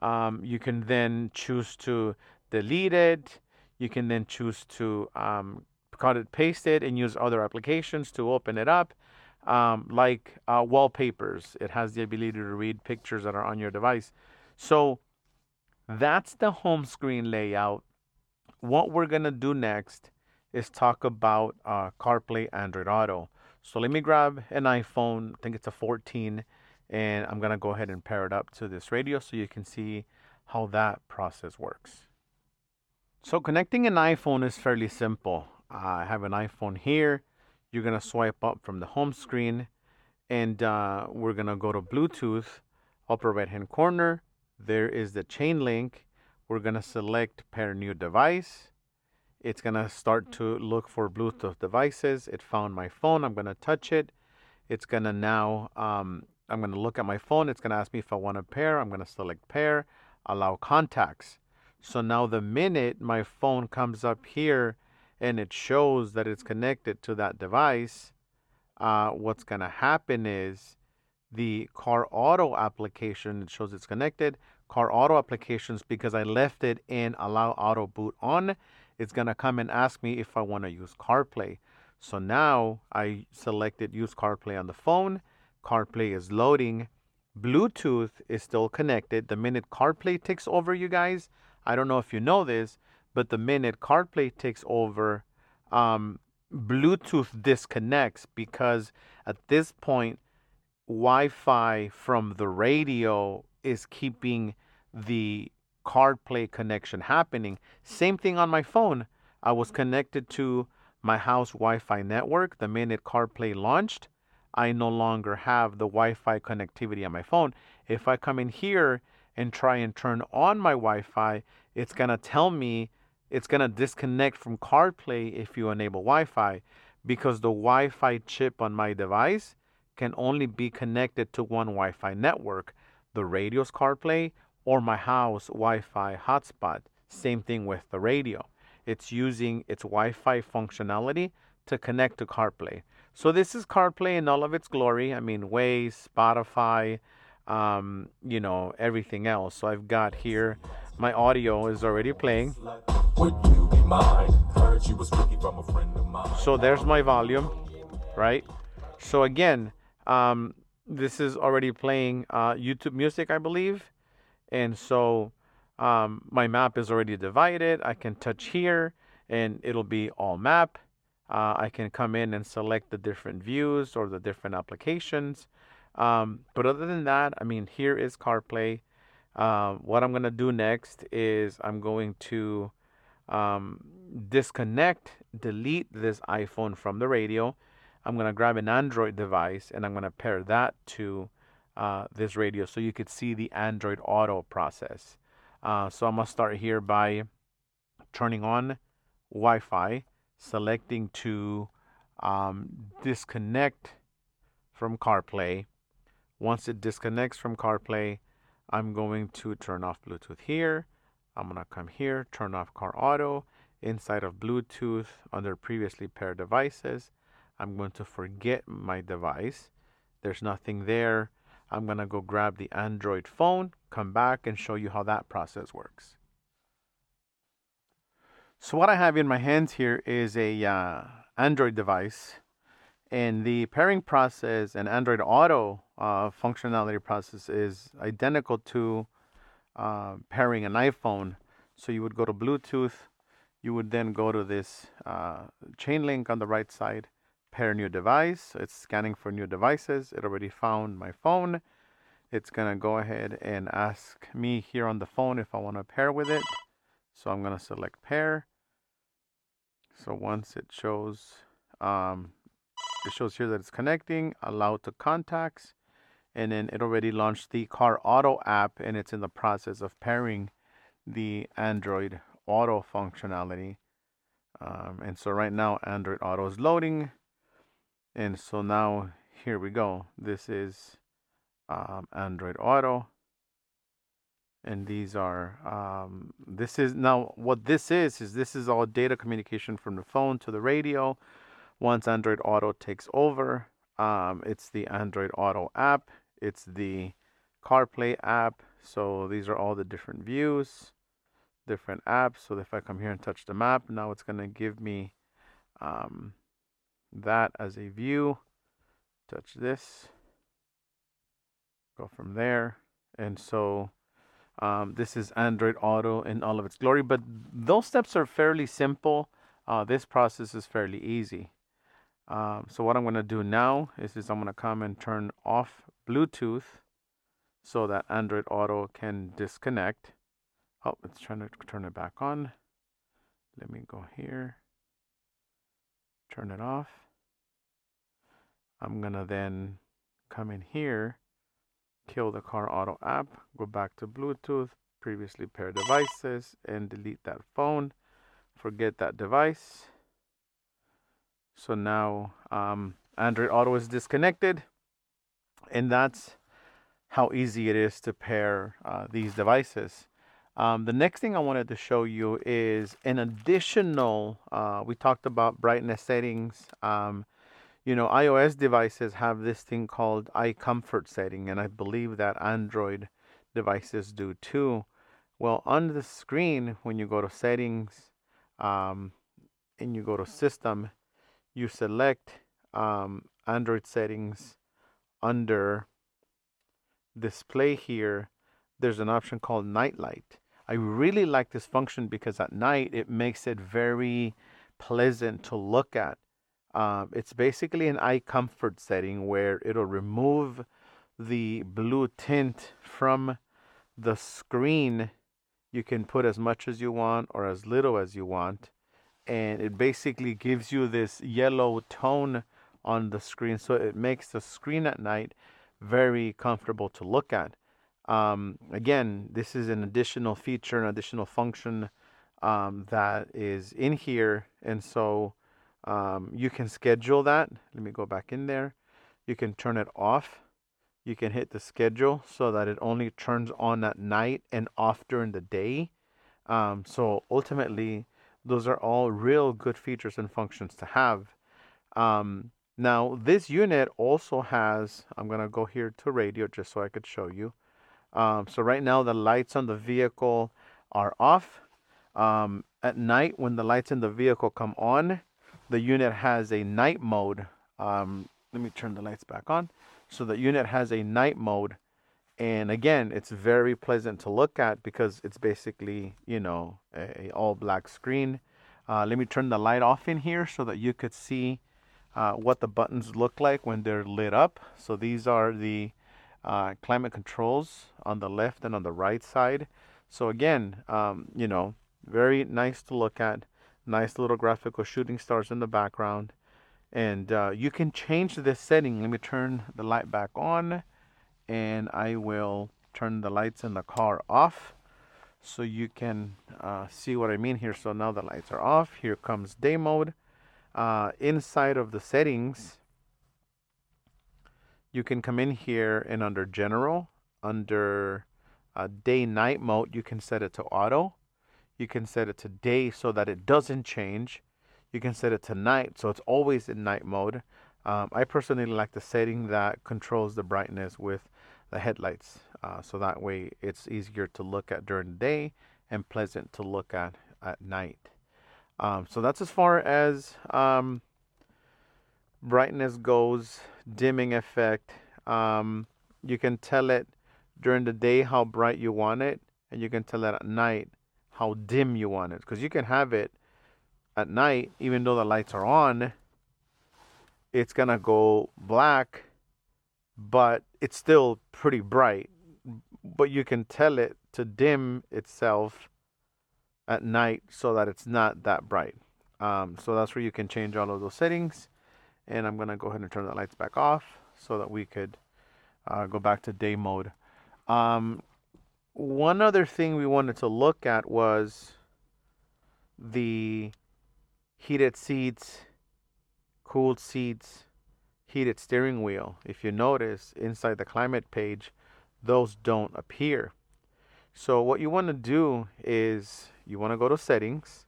You can then choose to delete it. You can then choose to cut it, paste it, and use other applications to open it up, like wallpapers. It has the ability to read pictures that are on your device. So that's the home screen layout. What we're going to do next is talk about CarPlay Android Auto. So let me grab an iPhone, I think it's a 14, and I'm gonna go ahead and pair it up to this radio so you can see how that process works. So connecting an iPhone is fairly simple. I have an iPhone here. You're gonna swipe up from the home screen, and we're gonna go to Bluetooth, upper right hand corner. There is the chain link. We're gonna select pair new device. It's gonna start to look for Bluetooth devices. It found my phone. I'm gonna touch it. It's gonna now, I'm gonna look at my phone. It's gonna ask me if I want to pair. I'm gonna select pair, allow contacts. So now the minute my phone comes up here and it shows that it's connected to that device, what's gonna happen is the CarAuto application, it shows it's connected. CarAuto applications, because I left it in allow auto boot on, it's gonna come and ask me if I want to use CarPlay. So now I selected use CarPlay on the phone. CarPlay is loading. Bluetooth is still connected. The minute CarPlay takes over, you guys, I don't know if you know this, but the minute CarPlay takes over, Bluetooth disconnects, because at this point, Wi-Fi from the radio is keeping the CarPlay connection happening. Same thing on my phone. I was connected to my house Wi-Fi network. The minute CarPlay launched, I no longer have the Wi-Fi connectivity on my phone. If I come in here and try and turn on my Wi-Fi, it's going to tell me it's going to disconnect from CarPlay if you enable Wi-Fi, because the Wi-Fi chip on my device can only be connected to one Wi-Fi network, the radio's CarPlay or my house Wi-Fi hotspot. Same thing with the radio. It's using its Wi-Fi functionality to connect to CarPlay. So this is CarPlay in all of its glory. I mean, Waze, Spotify, everything else. So I've got here, my audio is already playing. So there's my volume, right? So again, this is already playing YouTube music, I believe. And so my map is already divided. I can touch here and it'll be all map. I can come in and select the different views or the different applications. But other than that, I mean, here is CarPlay. What I'm going to do next is I'm going to disconnect, delete this iPhone from the radio. I'm going to grab an Android device and I'm going to pair that to this radio so you could see the Android Auto process. So I'm going to start here by turning on Wi-Fi, selecting to disconnect from CarPlay. Once it disconnects from CarPlay, I'm going to turn off Bluetooth here. I'm going to come here, turn off CarAuto. Inside of Bluetooth, under previously paired devices, I'm going to forget my device. There's nothing there. I'm going to go grab the Android phone, come back and show you how that process works. So what I have in my hands here is a Android device, and the pairing process and Android Auto functionality process is identical to pairing an iPhone. So you would go to Bluetooth, you would then go to this chain link on the right side, pair new device. It's scanning for new devices. It already found my phone. It's gonna go ahead and ask me here on the phone if I want to pair with it. So I'm gonna select pair. So once it shows here that it's connecting, allow to contacts, and then it already launched the CarAuto app and it's in the process of pairing the Android Auto functionality. And so right now Android Auto is loading. And so now here we go. This is Android Auto. And these are, this is now what this is all data communication from the phone to the radio. Once Android Auto takes over, it's the Android Auto app. It's the CarPlay app. So these are all the different views, different apps. So if I come here and touch the map, now it's going to give me that as a view. Touch this, go from there. And so this is Android Auto in all of its glory, but those steps are fairly simple. This process is fairly easy. So what I'm going to do now is I'm going to come and turn off Bluetooth so that Android Auto can disconnect. Oh, it's trying to turn it back on. Let me go here, turn it off. I'm going to then come in here, kill the CarAuto app, go back to Bluetooth, previously paired devices, and delete that phone. Forget that device. So now Android Auto is disconnected, and that's how easy it is to pair these devices. The next thing I wanted to show you is an additional, we talked about brightness settings. iOS devices have this thing called eye comfort setting, and I believe that Android devices do too. Well, on the screen, when you go to settings and you go to system, you select Android settings. Under display here, there's an option called night light. I really like this function because at night it makes it very pleasant to look at. It's basically an eye comfort setting where it'll remove the blue tint from the screen. You can put as much as you want or as little as you want, and it basically gives you this yellow tone on the screen, so it makes the screen at night very comfortable to look at. Again, this is an additional feature, an additional function that is in here, and so you can schedule that. Let me go back in there. You can turn it off. You can hit the schedule so that it only turns on at night and off during the day. So ultimately, those are all real good features and functions to have. Now, this unit also has, I'm going to go here to radio just so I could show you. So right now, the lights on the vehicle are off. At night, when the lights in the vehicle come on, the unit has a night mode. Let me turn the lights back on. So the unit has a night mode. And again, it's very pleasant to look at because it's basically, a all black screen. Let me turn the light off in here so that you could see what the buttons look like when they're lit up. So these are the climate controls on the left and on the right side. So again, very nice to look at. Nice little graphical shooting stars in the background. And you can change this setting. Let me turn the light back on, and I will turn the lights in the car off so you can see what I mean here. So now the lights are off. Here comes day mode. Inside of the settings, you can come in here and under general, under day night mode, you can set it to auto. You can set it to day so that it doesn't change. You can set it to night so it's always in night mode. I personally like the setting that controls the brightness with the headlights. So that way it's easier to look at during the day and pleasant to look at night. So that's as far as brightness goes, dimming effect. You can tell it during the day how bright you want it, and you can tell it at night how dim you want it. Because you can have it at night, even though the lights are on, it's going to go black, but it's still pretty bright. But you can tell it to dim itself at night so that it's not that bright. So that's where you can change all of those settings. And I'm going to go ahead and turn the lights back off so that we could go back to day mode. One other thing we wanted to look at was the heated seats, cooled seats, heated steering wheel. If you notice inside the climate page, those don't appear. So what you want to do is you want to go to settings,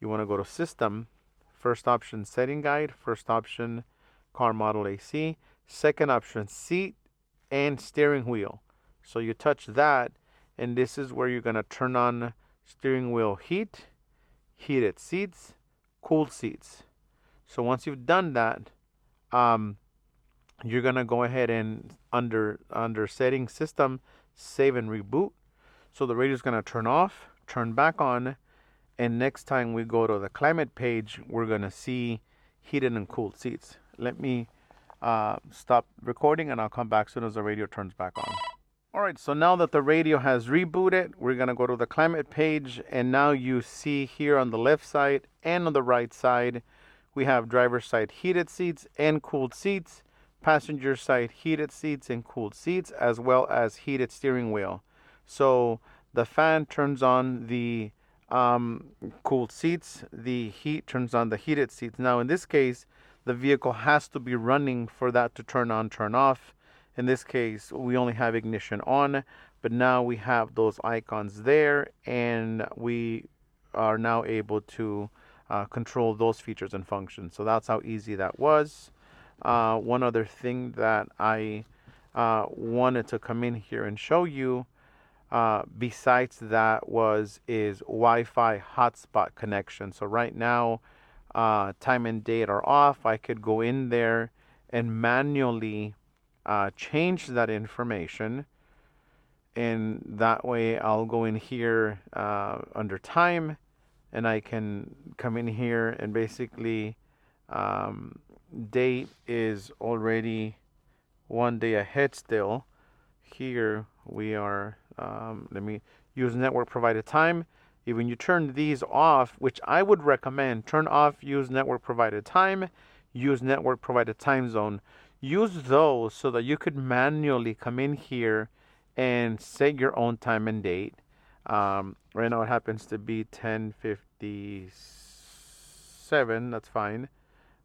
you want to go to system, first option setting guide, first option car model AC, second option seat and steering wheel. So you touch that, and this is where you're going to turn on steering wheel heat, heated seats, cooled seats. So once you've done that, you're going to go ahead and under setting system, save and reboot. So the radio is going to turn off, turn back on, And next time we go to the climate page, we're going to see heated and cooled seats. Let me stop recording and I'll come back as soon as the radio turns back on. All right, so now that the radio has rebooted, we're going to go to the climate page, and now you see here on the left side and on the right side, we have driver's side heated seats and cooled seats, passenger side heated seats and cooled seats, as well as heated steering wheel. So the fan turns on the cooled seats, the heat turns on the heated seats. Now in this case, the vehicle has to be running for that to turn on, turn off. In this case, we only have ignition on, but now we have those icons there, and we are now able to control those features and functions. So that's how easy that was. One other thing that I wanted to come in here and show you, besides that, is Wi-Fi hotspot connection. So right now, time and date are off. I could go in there and manually change that information, and that way I'll go in here under time, and I can come in here and basically date is already 1 day ahead still. Here we are, let me use network provided time. When you turn these off, which I would recommend, turn off use network provided time, use network provided time zone. Use those so that you could manually come in here and set your own time and date. Right now it happens to be 10:57. That's fine.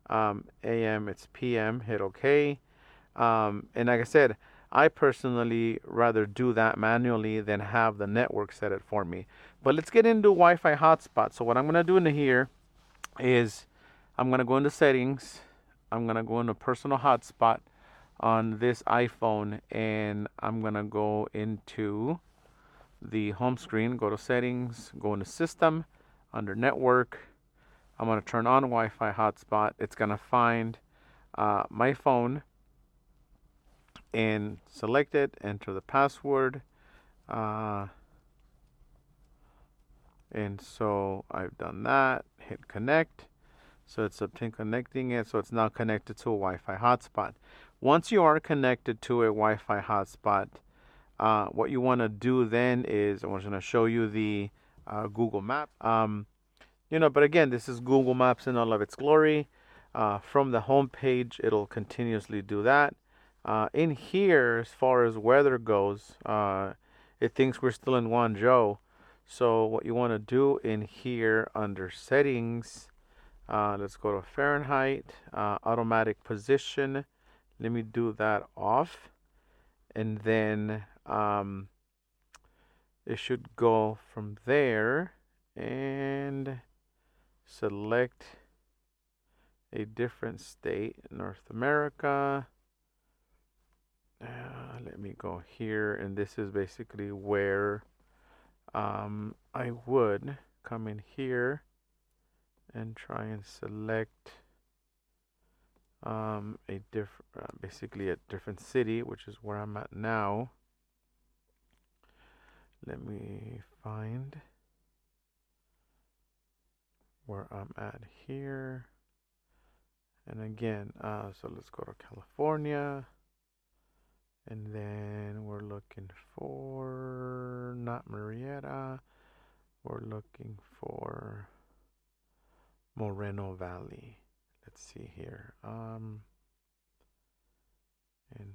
AM, it's PM. Hit OK. And like I said, I personally rather do that manually than have the network set it for me. But let's get into Wi-Fi hotspot. So what I'm going to do in here is I'm going to go into settings. I'm going to go into personal hotspot on this iPhone, and I'm going to go into the home screen, go to settings, go into system, under network. I'm going to turn on Wi-Fi hotspot. It's going to find my phone and select it, enter the password. And so I've done that, hit connect. So it's obtained connecting it, so it's now connected to a Wi-Fi hotspot. Once you are connected to a Wi-Fi hotspot, what you want to do then is, I'm going to show you the Google Map. But again, this is Google Maps in all of its glory. From the home page, it'll continuously do that. In here, as far as weather goes, it thinks we're still in Guangzhou. So what you want to do in here under settings, let's go to Fahrenheit, automatic position. Let me do that off. And then it should go from there and select a different state, North America. Let me go here, and this is basically where I would come in here and try and select basically a different city, which is where I'm at now. Let me find where I'm at here. And again, so let's go to California. And then we're looking for, not Marietta, we're looking for Moreno Valley. Let's see here. And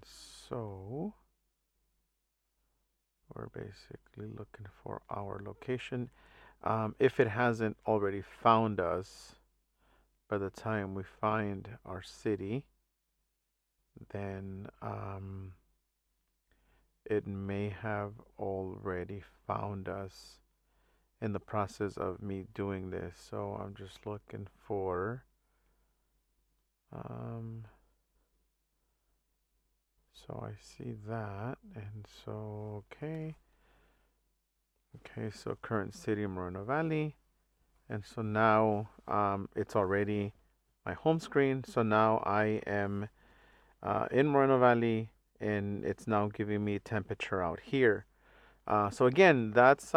so we're basically looking for our location. If it hasn't already found us by the time we find our city, then it may have already found us in the process of me doing this. So I'm just looking for so I see that, and so okay, so current city, Moreno Valley. And so now it's already my home screen. So now I am in Moreno Valley, and it's now giving me temperature out here. So again, that's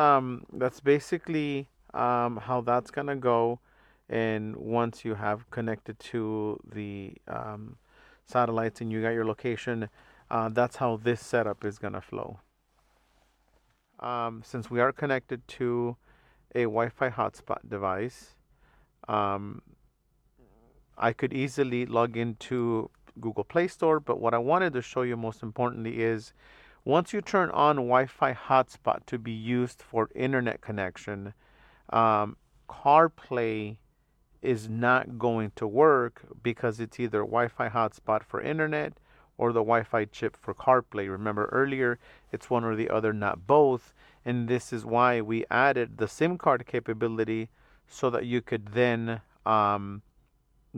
basically how that's gonna go. And once you have connected to the satellites and you got your location, that's how this setup is gonna flow. Since we are connected to a Wi-Fi hotspot device, um, I could easily log into Google Play Store, but what I wanted to show you most importantly is once you turn on Wi-Fi hotspot to be used for internet connection, um, CarPlay is not going to work because it's either Wi-Fi hotspot for internet or the Wi-Fi chip for CarPlay. Remember earlier, it's one or the other, not both. And this is why we added the SIM card capability so that you could then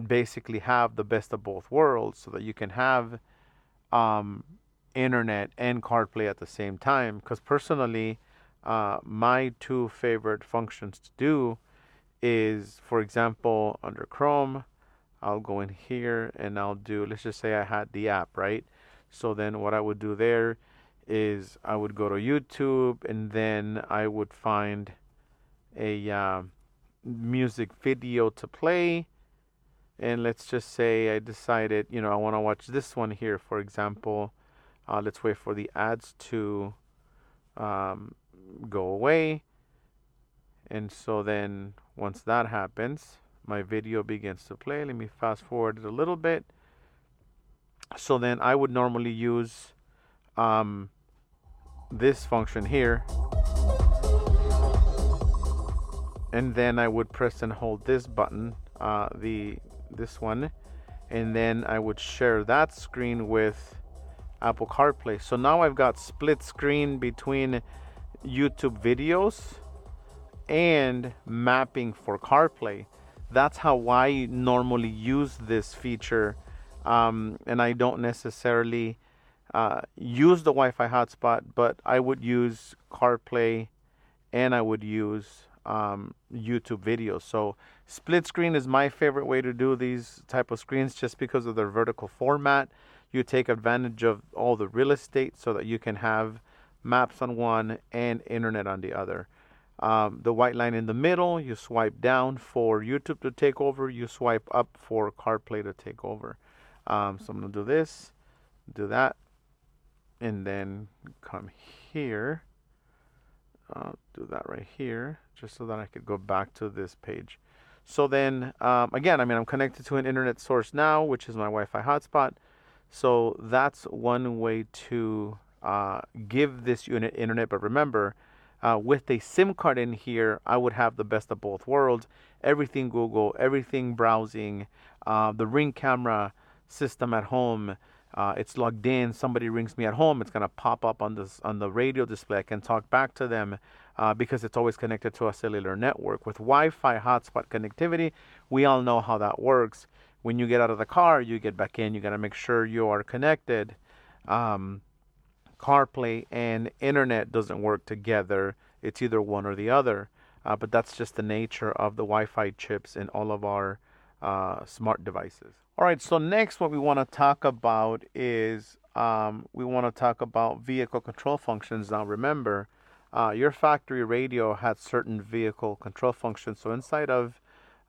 basically have the best of both worlds so that you can have um, internet and CarPlay at the same time. Because personally, my two favorite functions to do is, for example, under Chrome, I'll go in here and I'll do, let's just say I had the app, right? So then what I would do there is I would go to YouTube and then I would find a music video to play. And let's just say I decided, I want to watch this one here, for example. Let's wait for the ads to go away. And so then once that happens, my video begins to play. Let me fast forward it a little bit. So then I would normally use this function here. And then I would press and hold this button, this one, and then I would share that screen with Apple CarPlay. So now I've got split screen between YouTube videos and mapping for CarPlay. That's how I normally use this feature, and I don't necessarily use the Wi-Fi hotspot, but I would use CarPlay and I would use YouTube videos. So split screen is my favorite way to do these type of screens just because of their vertical format. You take advantage of all the real estate so that you can have maps on one and internet on the other. The white line in the middle, you swipe down for YouTube to take over, you swipe up for CarPlay to take over. So I'm going to do this, do that, and then come here. I'll do that right here just so that I could go back to this page. So then, again, I'm connected to an internet source now, which is my Wi-Fi hotspot. So that's one way to give this unit internet. But remember, with a SIM card in here, I would have the best of both worlds. Everything Google, everything browsing, the Ring camera system at home. It's logged in. Somebody rings me at home. It's gonna pop up on the radio display. I can talk back to them because it's always connected to a cellular network. With Wi-Fi hotspot connectivity, we all know how that works. When you get out of the car, you get back in. You gotta make sure you are connected. CarPlay and internet doesn't work together. It's either one or the other. But that's just the nature of the Wi-Fi chips in all of our smart devices. All right, so next what we want to talk about is we want to talk about vehicle control functions. Now remember, your factory radio had certain vehicle control functions. So inside of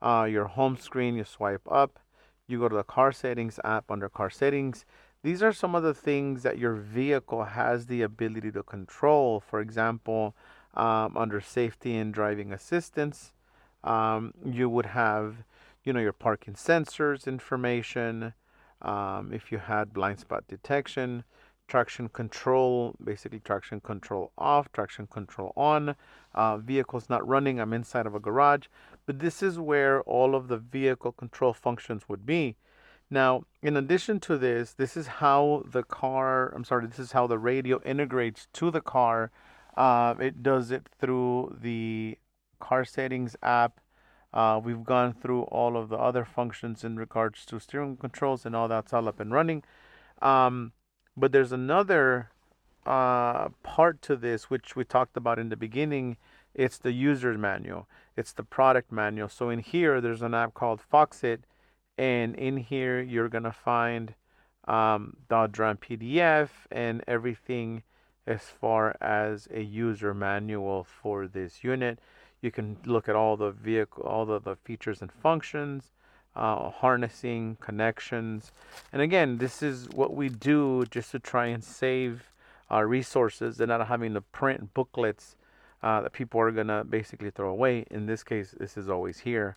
your home screen, you swipe up, you go to the car settings app. Under car settings, these are some of the things that your vehicle has the ability to control. For example, under safety and driving assistance, you would have your parking sensors information, if you had blind spot detection, traction control, basically traction control off, traction control on, vehicles not running, I'm inside of a garage. But this is where all of the vehicle control functions would be. Now, in addition to this, this is how the radio integrates to the car. It does it through the car settings app. We've gone through all of the other functions in regards to steering controls and all that's all up and running. But there's another part to this, which we talked about in the beginning. It's the user manual. It's the product manual. So in here, there's an app called Foxit. And in here, you're going to find .dram PDF and everything as far as a user manual for this unit. You can look at all the vehicle, all the features and functions, harnessing, connections. And again, this is what we do just to try and save resources and not having to print booklets that people are gonna basically throw away. In this case, this is always here.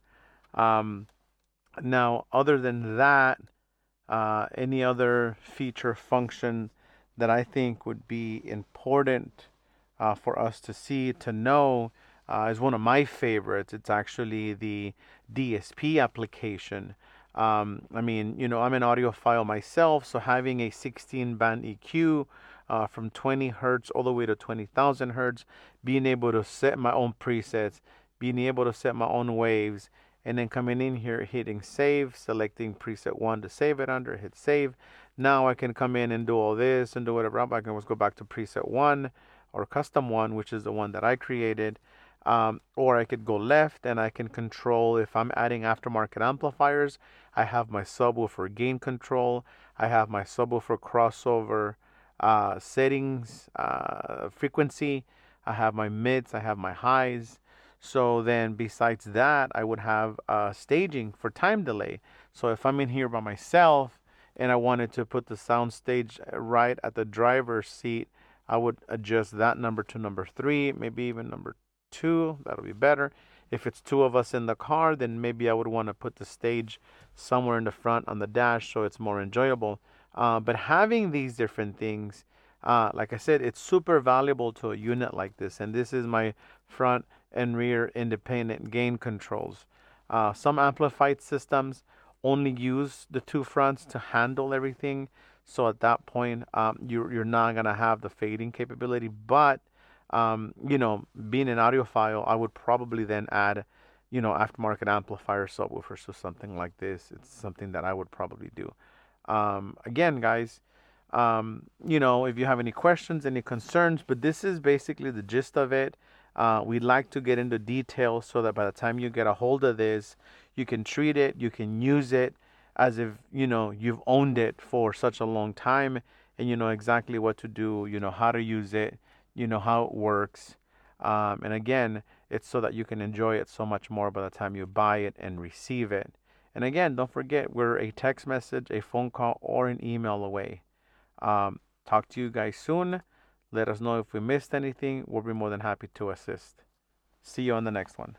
Um, Now, other than that, any other feature function that I think would be important for us to see, to know, is one of my favorites. It's actually the DSP application. I mean, I'm an audiophile myself, so having a 16 band EQ from 20 hertz all the way to 20,000 hertz, being able to set my own presets, being able to set my own waves, and then coming in here, hitting save, selecting preset 1 to save it under, hit save. Now I can come in and do all this and do whatever. I can always go back to preset 1 or custom 1, which is the one that I created. Or I could go left and I can control if I'm adding aftermarket amplifiers. I have my subwoofer gain control. I have my subwoofer crossover settings, frequency. I have my mids. I have my highs. So then besides that, I would have staging for time delay. So if I'm in here by myself and I wanted to put the sound stage right at the driver's seat, I would adjust that number to number 3, maybe even number 2. That'll be better. If it's 2 of us in the car, then maybe I would want to put the stage somewhere in the front on the dash so it's more enjoyable. But having these different things, like I said, it's super valuable to a unit like this. And this is my front and rear independent gain controls. Some amplified systems only use the 2 fronts to handle everything. So at that point, you're not going to have the fading capability. But, being an audiophile, I would probably then add, aftermarket amplifier subwoofers or something like this. It's something that I would probably do. Again, guys, if you have any questions, any concerns, but this is basically the gist of it. We'd like to get into details so that by the time you get a hold of this, you can treat it, you can use it as if, you've owned it for such a long time and you know exactly what to do, how to use it, how it works. And again, it's so that you can enjoy it so much more by the time you buy it and receive it. And again, don't forget, we're a text message, a phone call, or an email away. Talk to you guys soon. Let us know if we missed anything. We'll be more than happy to assist. See you on the next one.